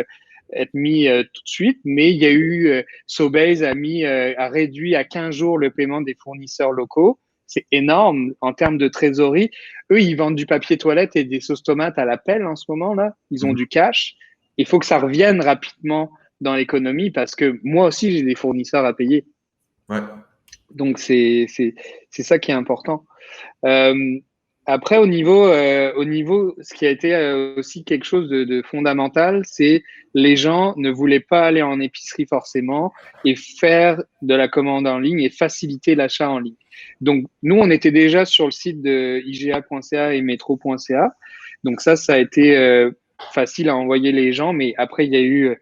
être mis tout de suite, mais il y a eu Sobase a réduit à 15 jours le paiement des fournisseurs locaux. C'est énorme en termes de trésorerie. Eux, ils vendent du papier toilette et des sauces tomates à la pelle en ce moment là. Ils ont du cash. Il faut que ça revienne rapidement dans l'économie parce que moi aussi j'ai des fournisseurs à payer. Ouais. Donc c'est ça qui est important. Après, au niveau, ce qui a été aussi quelque chose de fondamental, c'est les gens ne voulaient pas aller en épicerie forcément et faire de la commande en ligne et faciliter l'achat en ligne. Donc, nous, on était déjà sur le site de IGA.ca et Metro.ca. Donc ça a été facile à envoyer les gens, mais après, il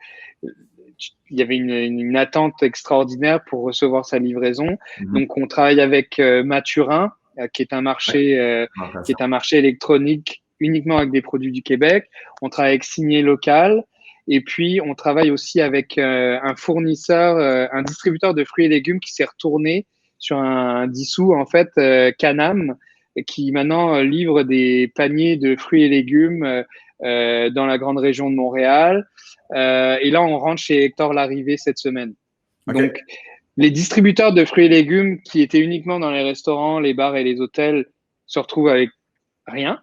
y avait une attente extraordinaire pour recevoir sa livraison. Donc, on travaille avec Mathurin, qui est un marché électronique uniquement avec des produits du Québec. On travaille avec Signé Local. Et puis, on travaille aussi avec un fournisseur, un distributeur de fruits et légumes qui s'est retourné sur un dissous, en fait, Canam, qui maintenant livre des paniers de fruits et légumes dans la grande région de Montréal. Et là, on rentre chez Hector Larrivée cette semaine. OK. Donc, les distributeurs de fruits et légumes qui étaient uniquement dans les restaurants, les bars et les hôtels se retrouvent avec rien.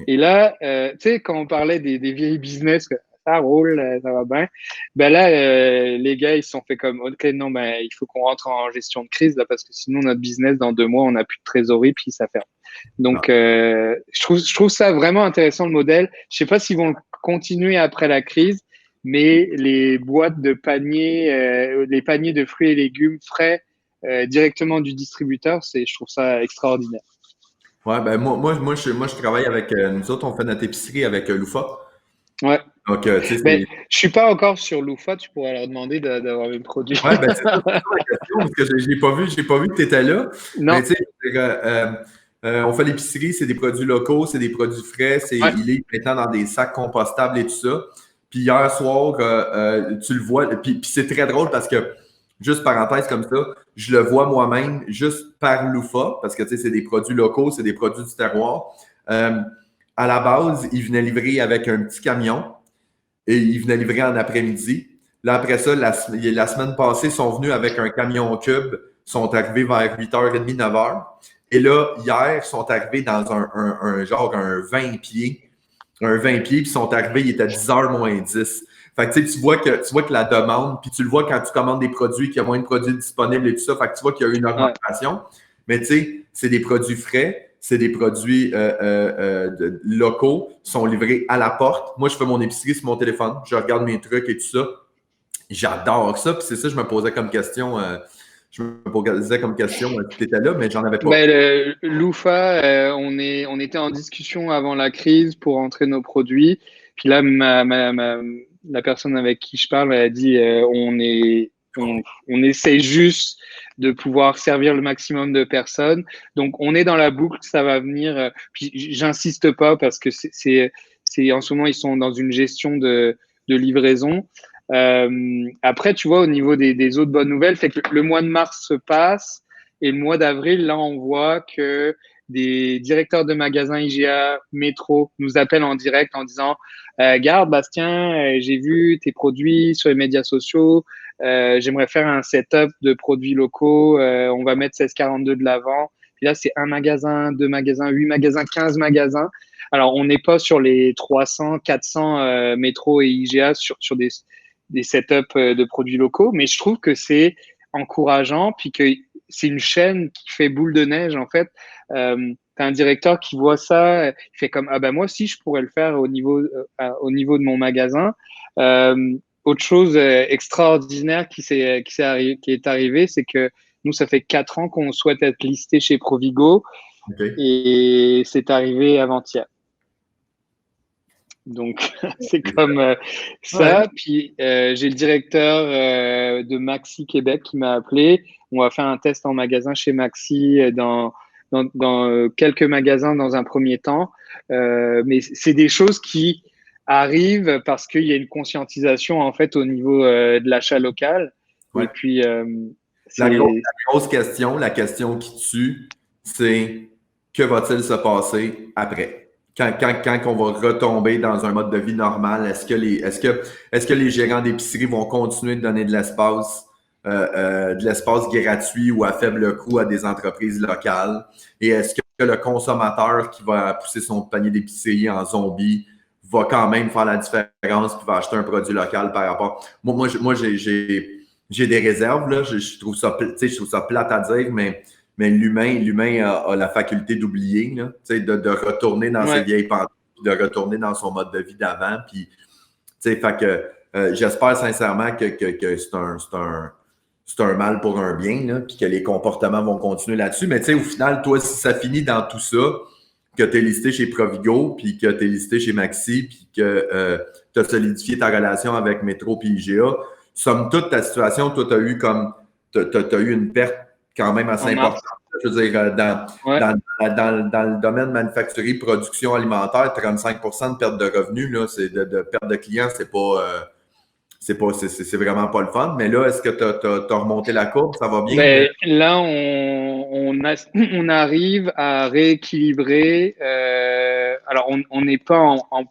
Et là, tu sais, quand on parlait des vieilles business, ça roule, ça va bien, ben là, les gars, ils se sont fait comme, OK, non, ben, il faut qu'on rentre en gestion de crise, là, parce que sinon, notre business, dans 2 mois, on n'a plus de trésorerie, puis ça ferme. Donc, je trouve ça vraiment intéressant, le modèle. Je sais pas s'ils vont continuer après la crise, mais les boîtes de paniers, les paniers de fruits et légumes frais directement du distributeur, je trouve ça extraordinaire. Ouais, ben moi, je travaille avec nous autres, on fait notre épicerie avec Loufa. Ouais. Donc, tu sais, Ben, je suis pas encore sur Loufa, tu pourrais leur demander d'avoir mes produits. ouais, ben c'est ça la question, parce que j'ai pas vu que tu étais là. Non, Mais tu sais, je veux dire, on fait l'épicerie, c'est des produits locaux, c'est des produits frais, ouais, il est maintenant dans des sacs compostables et tout ça. Puis hier soir, tu le vois, puis c'est très drôle parce que, juste parenthèse comme ça, je le vois moi-même juste par Loufa, parce que tu sais, c'est des produits locaux, c'est des produits du terroir. Euh, à la base, ils venaient livrer avec un petit camion et ils venaient livrer en après-midi. Là, après ça, la semaine passée, ils sont venus avec un camion cube, sont arrivés vers 8h30, 9h. Et là, hier, ils sont arrivés dans genre un 20 pieds. Un 20 pieds, puis ils sont arrivés, il était 10h moins 10. Fait que tu vois que la demande, puis tu le vois quand tu commandes des produits, qu'il y a moins de produits disponibles et tout ça. Fait que tu vois qu'il y a eu une ouais. augmentation. Mais tu sais, c'est des produits frais, c'est des produits locaux, sont livrés à la porte. Moi, je fais mon épicerie sur mon téléphone, je regarde mes trucs et tout ça. J'adore ça, puis c'est ça que je me posais comme question. Je me posais comme question si tu étais là, mais j'en avais pas. Ben, Loufa, on était en discussion avant la crise pour entrer nos produits. Puis là, la personne avec qui je parle, elle a dit on essaie juste de pouvoir servir le maximum de personnes. Donc, on est dans la boucle, ça va venir. Puis, j'insiste pas parce que en ce moment, ils sont dans une gestion de livraison. Après, tu vois, au niveau des autres bonnes nouvelles, fait que le mois de mars se passe. Et le mois d'avril, là, on voit que des directeurs de magasins IGA, Métro nous appellent en direct en disant Garde, Bastien, j'ai vu tes produits sur les médias sociaux. J'aimerais faire un setup de produits locaux. On va mettre 1642 de l'avant. Puis là, c'est un magasin, 2 magasins, 8 magasins, 15 magasins. Alors, on n'est pas sur les 300, 400 Métro et IGA sur des setups de produits locaux, mais je trouve que c'est encourageant, puis que c'est une chaîne qui fait boule de neige, en fait. T'as un directeur qui voit ça, il fait comme, ah ben moi aussi, je pourrais le faire au niveau de mon magasin. Autre chose extraordinaire qui est arrivé, c'est que nous, ça fait 4 ans qu'on souhaite être listé chez Provigo OK. et c'est arrivé avant-hier. Donc, c'est comme ça. Ouais. Puis, j'ai le directeur de Maxi Québec qui m'a appelé. On va faire un test en magasin chez Maxi dans quelques magasins dans un premier temps. Mais c'est des choses qui arrivent parce qu'il y a une conscientisation en fait au niveau de l'achat local. Et Ouais. puis, La c'est grosse question, la question qui tue, c'est que va-t-il se passer après? Quand on va retomber dans un mode de vie normal, est-ce que les gérants d'épicerie vont continuer de donner de l'espace gratuit ou à faible coût à des entreprises locales? Et est-ce que le consommateur qui va pousser son panier d'épicerie en zombie va quand même faire la différence et va acheter un produit local par rapport? Moi j'ai des réserves, là. Je trouve ça, je trouve ça plate à dire, mais l'humain a la faculté d'oublier, là, de retourner dans ses ouais, vieilles pensées, de retourner dans son mode de vie d'avant. Puis, fait que j'espère sincèrement que c'est un mal pour un bien, là, puis que les comportements vont continuer là-dessus. Mais au final, toi, si ça finit dans tout ça, que tu es listé chez Provigo, puis que tu es listé chez Maxi, puis que tu as solidifié ta relation avec Métro puis IGA, somme toute, ta situation, toi, tu as eu une perte quand même assez en mars. importante. Je veux dire, Ouais. dans le domaine manufacturier, production alimentaire, 35% de perte de revenus, là, c'est de perte de clients, c'est vraiment pas le fun. Mais là, est-ce que tu as remonté la courbe? Ça va bien? Mais là, on arrive à rééquilibrer. Alors, on n'est pas en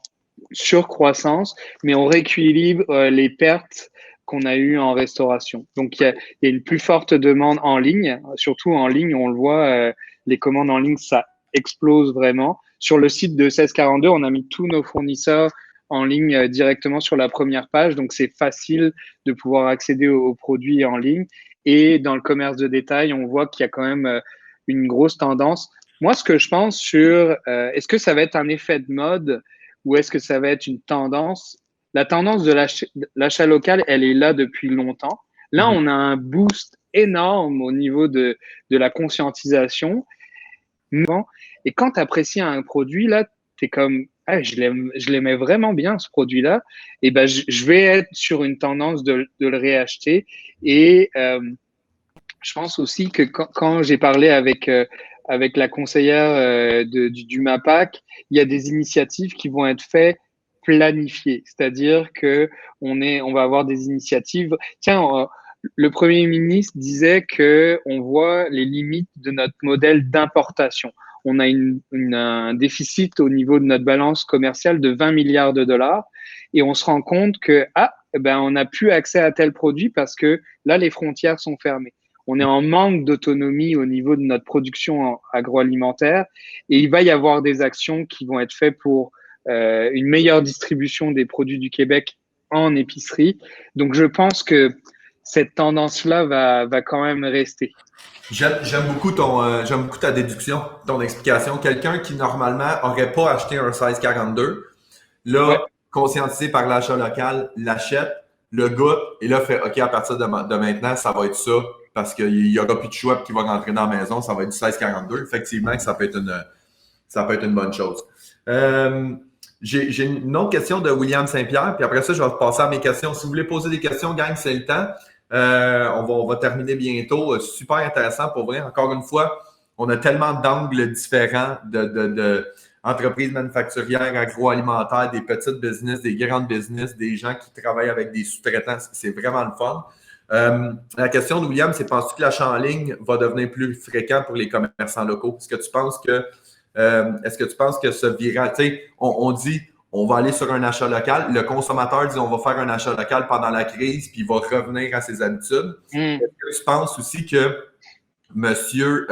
surcroissance, mais on rééquilibre les pertes qu'on a eues en restauration. Donc, il y a une plus forte demande en ligne, surtout en ligne, on le voit, les commandes en ligne, ça explose vraiment. Sur le site de 1642, on a mis tous nos fournisseurs en ligne directement sur la première page, donc c'est facile de pouvoir accéder aux produits en ligne. Et dans le commerce de détail, on voit qu'il y a quand même une grosse tendance. Moi, ce que je pense sur est-ce que ça va être un effet de mode ou est-ce que ça va être une tendance? La tendance de l'achat local, elle est là depuis longtemps. Là, on a un boost énorme au niveau de la conscientisation. Et quand tu apprécies un produit, là, tu es comme, ah, je l'aimais vraiment bien, ce produit-là. Et ben, je vais être sur une tendance de le réacheter. Et je pense aussi que quand j'ai parlé avec la conseillère du MAPAC, il y a des initiatives qui vont être faites planifiées. C'est-à-dire que on va avoir des initiatives. Tiens, le Premier ministre disait que on voit les limites de notre modèle d'importation. On a un déficit au niveau de notre balance commerciale de 20 milliards de dollars et on se rend compte que on n'a plus accès à tel produit parce que là, les frontières sont fermées. On est en manque d'autonomie au niveau de notre production agroalimentaire et il va y avoir des actions qui vont être faites pour une meilleure distribution des produits du Québec en épicerie. Donc, je pense que cette tendance-là va quand même rester. J'aime beaucoup ta déduction, ton explication. Quelqu'un qui normalement aurait pas acheté un 1642, là, Ouais. conscientisé par l'achat local, l'achète, le goûte, et là fait OK, à partir de maintenant, ça va être ça, parce qu'il y aura plus de choix qui va rentrer dans la maison, ça va être du 1642. Effectivement, ça peut être une bonne chose. J'ai une autre question de William Saint-Pierre, puis après ça, je vais passer à mes questions. Si vous voulez poser des questions, gang, c'est le temps. On va terminer bientôt. Super intéressant pour vrai. Encore une fois, on a tellement d'angles différents de entreprises manufacturières, agroalimentaires, des petites business, des grandes business, des gens qui travaillent avec des sous-traitants. C'est vraiment le fun. La question de William, c'est penses-tu que l'achat en ligne va devenir plus fréquent pour les commerçants locaux? Est-ce que tu penses que ce virage, tu sais, on dit on va aller sur un achat local. Le consommateur dit on va faire un achat local pendant la crise, puis il va revenir à ses habitudes. Est-ce que tu penses aussi que monsieur,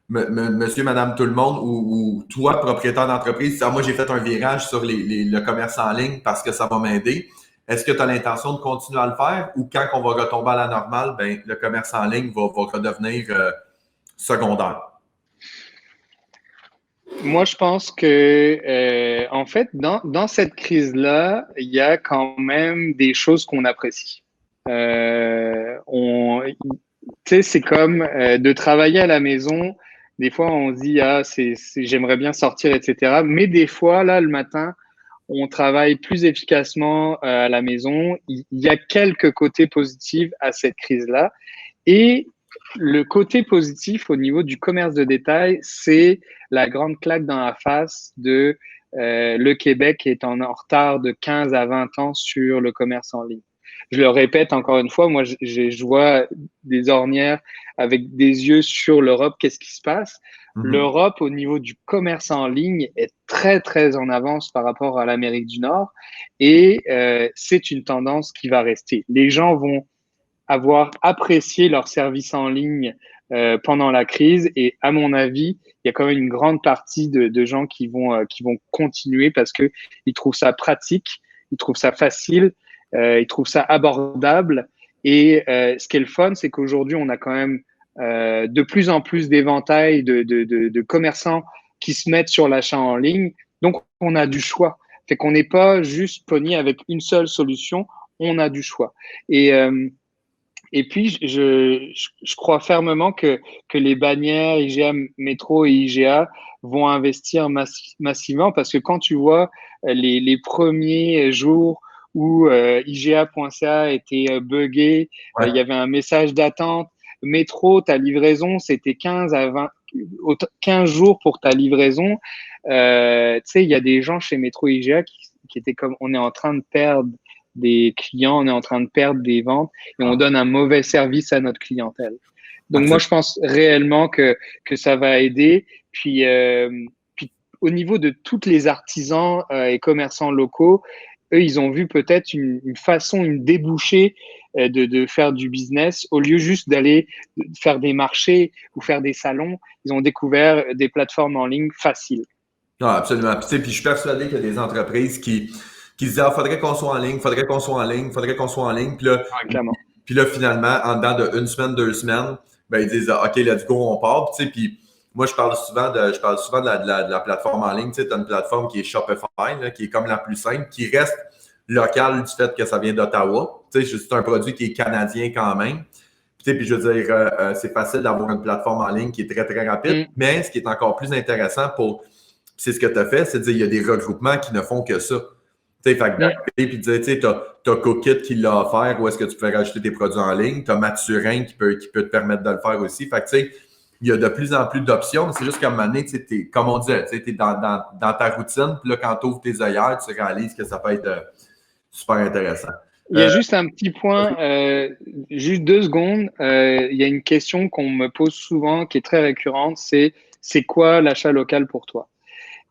monsieur, madame, tout le monde, ou toi, propriétaire d'entreprise, moi j'ai fait un virage sur le commerce en ligne parce que ça va m'aider. Est-ce que tu as l'intention de continuer à le faire ou quand on va retomber à la normale, ben, le commerce en ligne va redevenir secondaire? Moi, je pense que, en fait, dans cette crise-là, il y a quand même des choses qu'on apprécie. Tu sais, c'est comme de travailler à la maison. Des fois, on se dit, j'aimerais bien sortir, etc. Mais des fois, là, le matin, on travaille plus efficacement à la maison. Il y a quelques côtés positifs à cette crise-là. Et le côté positif au niveau du commerce de détail, c'est la grande claque dans la face de le Québec est en retard de 15 à 20 ans sur le commerce en ligne. Je le répète encore une fois, moi, je vois des ornières avec des yeux sur l'Europe. Qu'est-ce qui se passe? L'Europe, au niveau du commerce en ligne, est très, très en avance par rapport à l'Amérique du Nord et c'est une tendance qui va rester. Les gens vont avoir apprécié leurs services en ligne pendant la crise. Et à mon avis, il y a quand même une grande partie de gens qui vont continuer parce qu'ils trouvent ça pratique, ils trouvent ça facile, ils trouvent ça abordable. Et ce qui est le fun, c'est qu'aujourd'hui, on a quand même de plus en plus d'éventails de commerçants qui se mettent sur l'achat en ligne. Donc, on a du choix. Fait qu'on n'est pas juste pogné avec une seule solution, on a du choix. Et puis, je crois fermement que les bannières IGA Métro et IGA vont investir massivement parce que quand tu vois les premiers jours où IGA.ca était buggé, il y avait un message d'attente. Métro, ta livraison, c'était 15 à 20, 15 jours pour ta livraison. Tu sais, il y a des gens chez Métro IGA qui étaient comme, on est en train de perdre des clients, on est en train de perdre des ventes et on donne un mauvais service à notre clientèle. Donc moi, je pense réellement que ça va aider. Puis au niveau de tous les artisans et commerçants locaux, eux, ils ont vu peut-être une façon, une débouchée de faire du business au lieu juste d'aller faire des marchés ou faire des salons. Ils ont découvert des plateformes en ligne faciles. Non, absolument. Puis je suis persuadé qu'il y a des entreprises qui se disent, ah, faudrait qu'on soit en ligne, faudrait qu'on soit en ligne, faudrait qu'on soit en ligne. Clairement. Puis là, finalement, en dedans d'une semaine, 2 semaines, ben, ils disent, OK, let's go, on part. Puis moi, je parle souvent de la plateforme en ligne. Tu sais, as une plateforme qui est Shopify, là, qui est comme la plus simple, qui reste locale du fait que ça vient d'Ottawa. Tu sais, c'est un produit qui est canadien quand même. Puis je veux dire, c'est facile d'avoir une plateforme en ligne qui est très, très rapide. Mais ce qui est encore plus intéressant c'est ce que tu as fait, c'est de dire il y a des regroupements qui ne font que ça. Tu sais, fait que d'arriver puis de dire, tu sais, t'as Cookit qui l'a offert, où est-ce que tu peux rajouter tes produits en ligne, t'as Mathurin qui peut te permettre de le faire aussi. Fait que, tu sais, il y a de plus en plus d'options, mais c'est juste qu'à un moment donné, tu sais, comme on disait, tu sais, t'es dans ta routine, puis là, quand tu ouvres tes œillères, tu réalises que ça peut être super intéressant. Il y a juste un petit point, juste 2 secondes. Il y a une question qu'on me pose souvent, qui est très récurrente, c'est quoi l'achat local pour toi?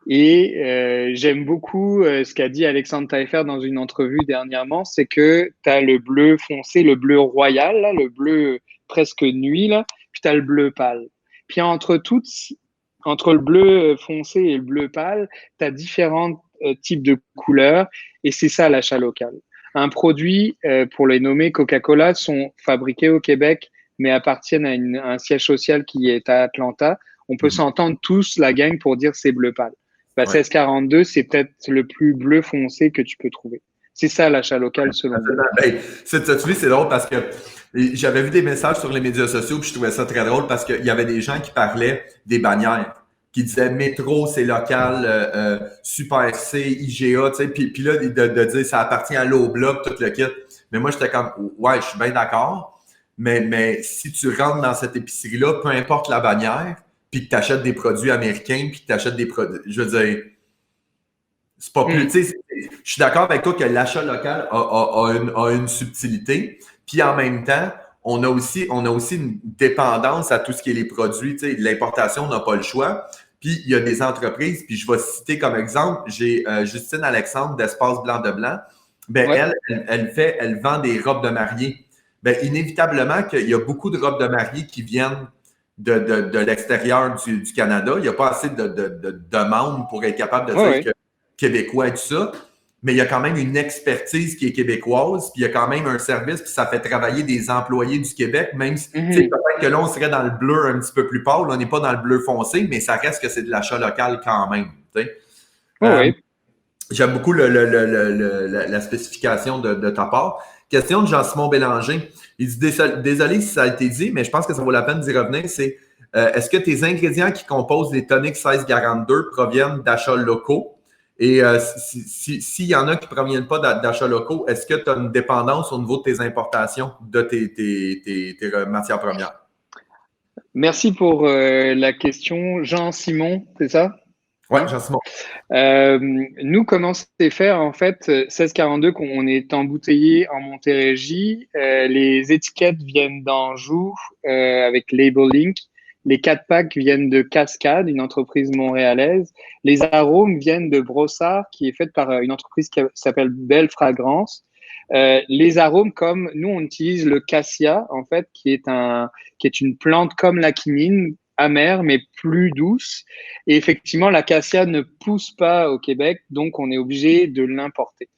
Et j'aime beaucoup ce qu'a dit Alexandre Taillefer dans une entrevue dernièrement, c'est que tu as le bleu foncé, le bleu royal, là, le bleu presque nuit, là, puis tu as le bleu pâle. Puis entre le bleu foncé et le bleu pâle, tu as différents types de couleurs et c'est ça l'achat local. Un produit, pour les nommer Coca-Cola, sont fabriqués au Québec, mais appartiennent à un siège social qui est à Atlanta. On peut s'entendre tous, la gang, pour dire c'est bleu pâle. 1642, c'est peut-être le plus bleu foncé que tu peux trouver. C'est ça l'achat local selon moi. Ben, c'est drôle parce que j'avais vu des messages sur les médias sociaux puis je trouvais ça très drôle parce qu'il y avait des gens qui parlaient des bannières, qui disaient métro, c'est local, Super C, IGA, tu sais, puis là, de dire ça appartient à l'Obloc, tout le kit. Mais moi, j'étais comme, ouais, je suis bien d'accord, mais si tu rentres dans cette épicerie-là, peu importe la bannière, puis que tu achètes des produits américains, puis que tu achètes des produits, je veux dire, c'est pas plus, tu sais, je suis d'accord avec toi que l'achat local a une subtilité, puis en même temps, on a aussi une dépendance à tout ce qui est les produits, tu sais, l'importation, on n'a pas le choix. Puis il y a des entreprises, puis je vais citer comme exemple, j'ai Justine Alexandre d'Espace Blanc de Blanc. Ben elle vend des robes de mariée. Ben inévitablement qu'il y a beaucoup de robes de mariée qui viennent de l'extérieur du Canada. Il n'y a pas assez de demandes pour être capable de dire que québécois et tout ça. Mais il y a quand même une expertise qui est québécoise, puis il y a quand même un service, puis ça fait travailler des employés du Québec, même si peut-être que là, on serait dans le bleu un petit peu plus pâle, on n'est pas dans le bleu foncé, mais ça reste que c'est de l'achat local quand même. J'aime beaucoup la spécification de ta part. Question de Jean-Simon Bélanger. Il dit, désolé si ça a été dit, mais je pense que ça vaut la peine d'y revenir, c'est est-ce que tes ingrédients qui composent les toniques 1642 proviennent d'achats locaux? Et s'il y en a qui ne proviennent pas d'achats locaux, est-ce que tu as une dépendance au niveau de tes importations de tes matières premières? Merci pour la question. Jean-Simon, c'est ça? Oui, Jean-Simon. Nous, comment c'est fait? En fait, 1642, on est embouteillé en Montérégie. Les étiquettes viennent d'Anjou avec Label Link. Les 4 packs viennent de Cascade, une entreprise montréalaise. Les arômes viennent de Brossard, qui est faite par une entreprise qui s'appelle Belle Fragrance. Les arômes, comme nous, on utilise le cassia, en fait, qui est une plante comme la quinine, amère, mais plus douce. Et effectivement, l'acacia ne pousse pas au Québec, donc on est obligé de l'importer.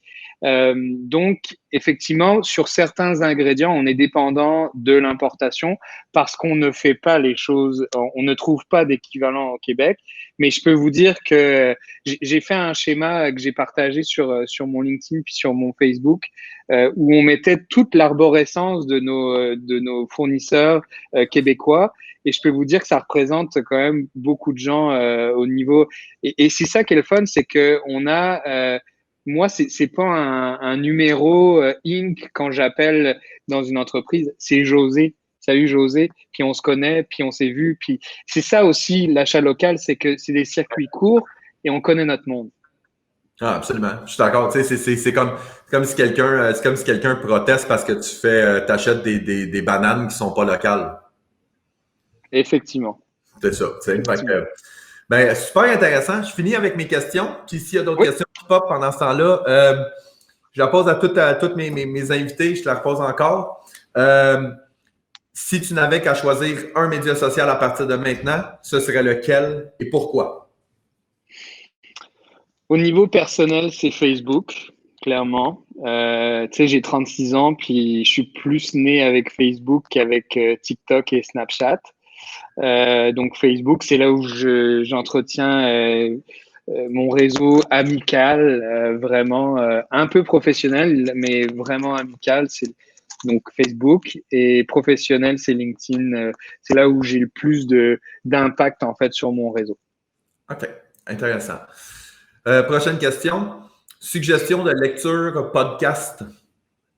Donc, effectivement, sur certains ingrédients, on est dépendant de l'importation parce qu'on ne fait pas les choses, on ne trouve pas d'équivalent au Québec. Mais je peux vous dire que j'ai fait un schéma que j'ai partagé sur mon LinkedIn puis sur mon Facebook où on mettait toute l'arborescence de nos fournisseurs québécois. Et je peux vous dire que ça représente quand même beaucoup de gens au niveau. Et c'est ça qui est le fun, c'est que on a moi, c'est pas un numéro Inc. quand j'appelle dans une entreprise, c'est José. Salut José, puis on se connaît, puis on s'est vu, puis c'est ça aussi l'achat local, c'est que c'est des circuits courts et on connaît notre monde. Ah, absolument. Je suis d'accord. Tu sais, c'est comme si quelqu'un proteste parce que t'achètes des bananes qui sont pas locales. Effectivement. C'est ça. Tu sais. Fait Effectivement. que, ben, super intéressant. Je finis avec mes questions. Puis s'il y a d'autres Oui. questions qui pop pendant ce temps-là, je la pose à toutes mes invités. Je te la repose encore. Si tu n'avais qu'à choisir un média social à partir de maintenant, ce serait lequel et pourquoi? Au niveau personnel, c'est Facebook, clairement. Tu sais, j'ai 36 ans, puis je suis plus né avec Facebook qu'avec TikTok et Snapchat. Donc Facebook, c'est là où j'entretiens mon réseau amical, vraiment un peu professionnel, mais vraiment amical. C'est donc Facebook et professionnel, c'est LinkedIn. C'est là où j'ai le plus d'impact en fait sur mon réseau. OK. Intéressant. Prochaine question. Suggestion de lecture, podcast,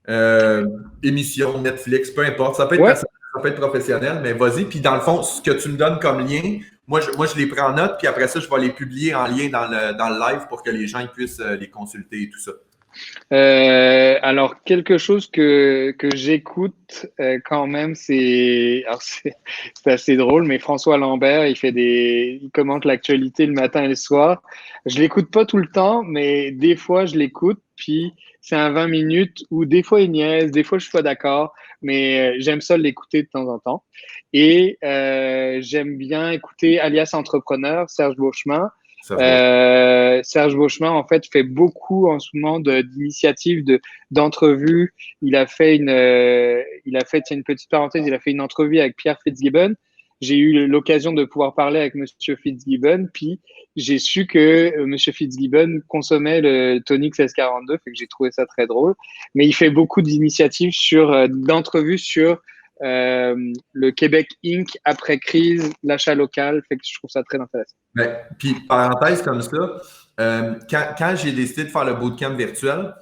euh, émission, Netflix, peu importe. Ça peut être Ouais. personnel, ça peut être professionnel, mais vas-y. Puis dans le fond, ce que tu me donnes comme lien, moi je les prends en note, puis après ça, je vais les publier en lien dans le live pour que les gens ils puissent les consulter et tout ça. Alors quelque chose que j'écoute quand même, c'est assez drôle, mais François Lambert, il commente l'actualité le matin et le soir. Je l'écoute pas tout le temps, mais des fois je l'écoute, puis c'est un 20 minutes où des fois il niaise, des fois je suis pas d'accord, mais j'aime ça l'écouter de temps en temps. Et j'aime bien écouter Alias Entrepreneur, Serge Beauchemin. Ça se voit. Serge Beauchemin, en fait, fait beaucoup en ce moment d'initiatives, d'entrevues. Il a fait, tiens, une petite parenthèse, il a fait une entrevue avec Pierre Fitzgibbon. J'ai eu l'occasion de pouvoir parler avec Monsieur Fitzgibbon, puis j'ai su que Monsieur Fitzgibbon consommait le tonic 1642, fait que j'ai trouvé ça très drôle. Mais il fait beaucoup d'initiatives d'entrevues sur le Québec Inc. après crise, l'achat local, fait que je trouve ça très intéressant. Ben, puis, parenthèse comme ça, quand j'ai décidé de faire le bootcamp virtuel,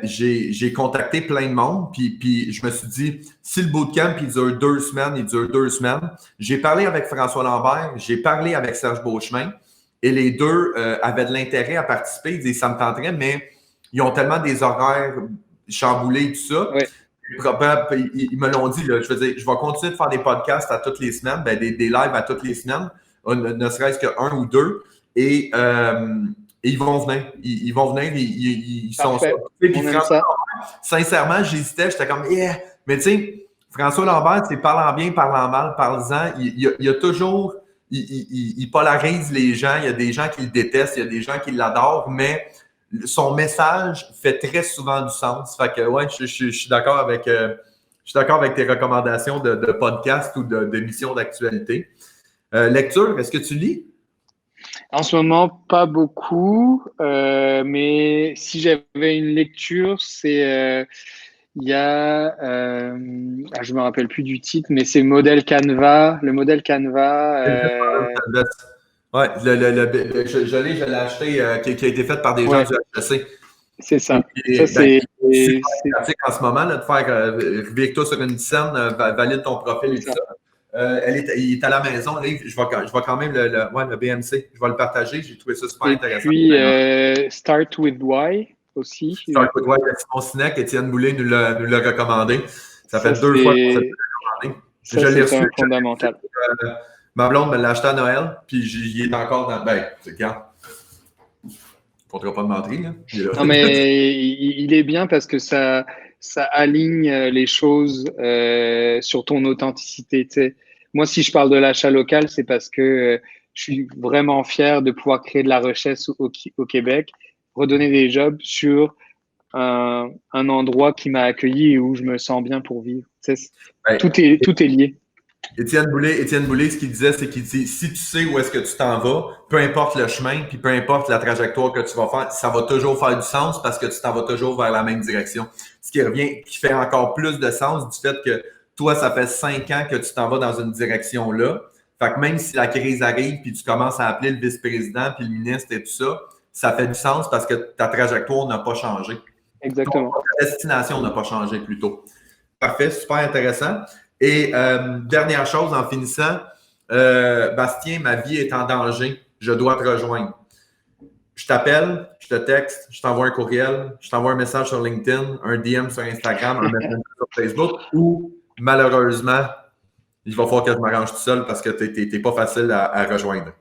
j'ai contacté plein de monde, puis je me suis dit, si le bootcamp il dure 2 semaines, il dure 2 semaines. J'ai parlé avec François Lambert, j'ai parlé avec Serge Beauchemin, et les deux avaient de l'intérêt à participer. Ils disaient, ça me tenterait, mais ils ont tellement des horaires chamboulés et tout ça. Ouais. Ils me l'ont dit, là, je veux dire, je vais continuer de faire des podcasts à toutes les semaines, ben, des lives à toutes les semaines, ne serait-ce qu'un ou deux, et, et ils vont venir. Ils vont venir, ils sont ça. Parfait. Puis On aime François ça. Lambert, sincèrement, j'hésitais, j'étais comme, yeah! Mais tu sais, François Lambert, c'est parlant bien, parlant mal, parlant-en, il y a toujours, il polarise les gens, il y a des gens qui le détestent, il y a des gens qui l'adorent, mais son message fait très souvent du sens. Fait que, ouais, je suis d'accord avec tes recommandations de podcast ou d'émissions d'actualité. Lecture, est-ce que tu lis? En ce moment, pas beaucoup, mais si j'avais une lecture, il y a, je me rappelle plus du titre, mais c'est modèle Canva, le modèle Canva. Ouais, je l'ai acheté, qui a été fait par des gens Ouais, du HEC. c'est Et, ça. Ça, ben, c'est super c'est- pratique en ce moment là, de faire reviens-toi sur une scène, valide ton profil c'est et tout ça. ça. Il est à la maison, là, je vais quand même le BMC, je vais le partager. J'ai trouvé ça super Et intéressant. puis, Start with Why aussi. Start with Why, Simon Sinek, Étienne Boulay nous l'a recommandé. Ça Ça, fait 2 fois qu'on s'est c'est recommandé. ça, Je l'ai c'est reçu. un fondamental. Ma blonde me l'a acheté à Noël, puis il est encore dans. Ben, regarde, il ne faudra pas de mentir, là. Il est là. Non, mais il est bien parce que ça aligne les choses sur ton authenticité. Tu sais. Moi, si je parle de l'achat local, c'est parce que je suis vraiment fier de pouvoir créer de la recherche au Québec, redonner des jobs sur un endroit qui m'a accueilli et où je me sens bien pour vivre. Tu sais, Ben, tout est lié. Étienne Boulay, ce qu'il disait, c'est qu'il dit si tu sais où est-ce que tu t'en vas, peu importe le chemin, puis peu importe la trajectoire que tu vas faire, ça va toujours faire du sens parce que tu t'en vas toujours vers la même direction. Ce qui fait encore plus de sens du fait que toi, ça fait 5 ans que tu t'en vas dans une direction-là. Fait que même si la crise arrive, puis tu commences à appeler le vice-président, puis le ministre et tout ça, ça fait du sens parce que ta trajectoire n'a pas changé. Exactement. Ta destination n'a pas changé plutôt. Parfait, super intéressant. Et dernière chose en finissant, Bastien, ma vie est en danger, je dois te rejoindre. je t'appelle, je te texte, je t'envoie un courriel, je t'envoie un message sur LinkedIn, un DM sur Instagram, un message sur Facebook, ou malheureusement, il va falloir que je m'arrange tout seul parce que tu n'es pas facile à rejoindre.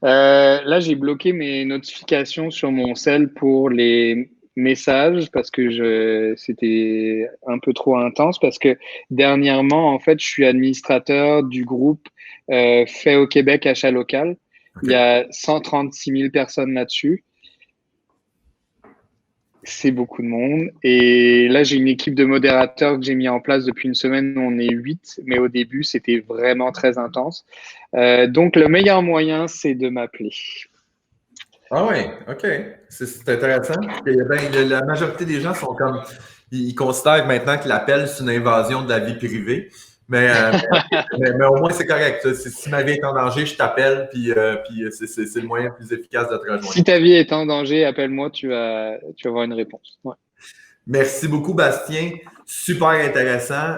Là, j'ai bloqué mes notifications sur mon cell pour les messages parce que c'était un peu trop intense parce que dernièrement, en fait, je suis administrateur du groupe Fait au Québec Achat Local. Il y a 136 000 personnes là-dessus. C'est beaucoup de monde. Et là, j'ai une équipe de modérateurs que j'ai mis en place depuis une semaine. On est 8, mais au début, c'était vraiment très intense. Donc, le meilleur moyen, c'est de m'appeler. Ah oui, OK. C'est intéressant. La majorité des gens sont comme. Ils considèrent maintenant que l'appel, c'est une invasion de la vie privée. Mais au moins, c'est correct. Si ma vie est en danger, je t'appelle, puis c'est le moyen le plus efficace de te rejoindre. Si ta vie est en danger, appelle-moi, tu vas avoir une réponse. Ouais. Merci beaucoup, Bastien. Super intéressant.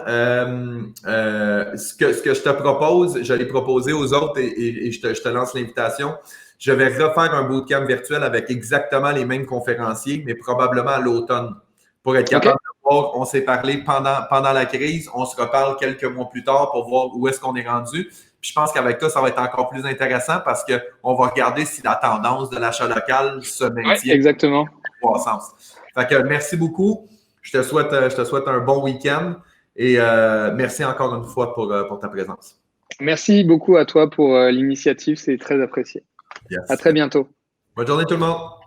Ce que je te propose, je l'ai proposé aux autres et je te lance l'invitation. Je vais refaire un bootcamp virtuel avec exactement les mêmes conférenciers, mais probablement à l'automne, pour être capable de voir. On s'est parlé pendant la crise, on se reparle quelques mois plus tard pour voir où est-ce qu'on est rendu. Puis je pense qu'avec toi, ça va être encore plus intéressant parce qu'on va regarder si la tendance de l'achat local se maintient. Ouais, exactement. Croissance. Fait que merci beaucoup. Je te souhaite un bon week-end et merci encore une fois pour ta présence. Merci beaucoup à toi pour l'initiative, c'est très apprécié. Yes. À très bientôt. Bonne journée tout le monde.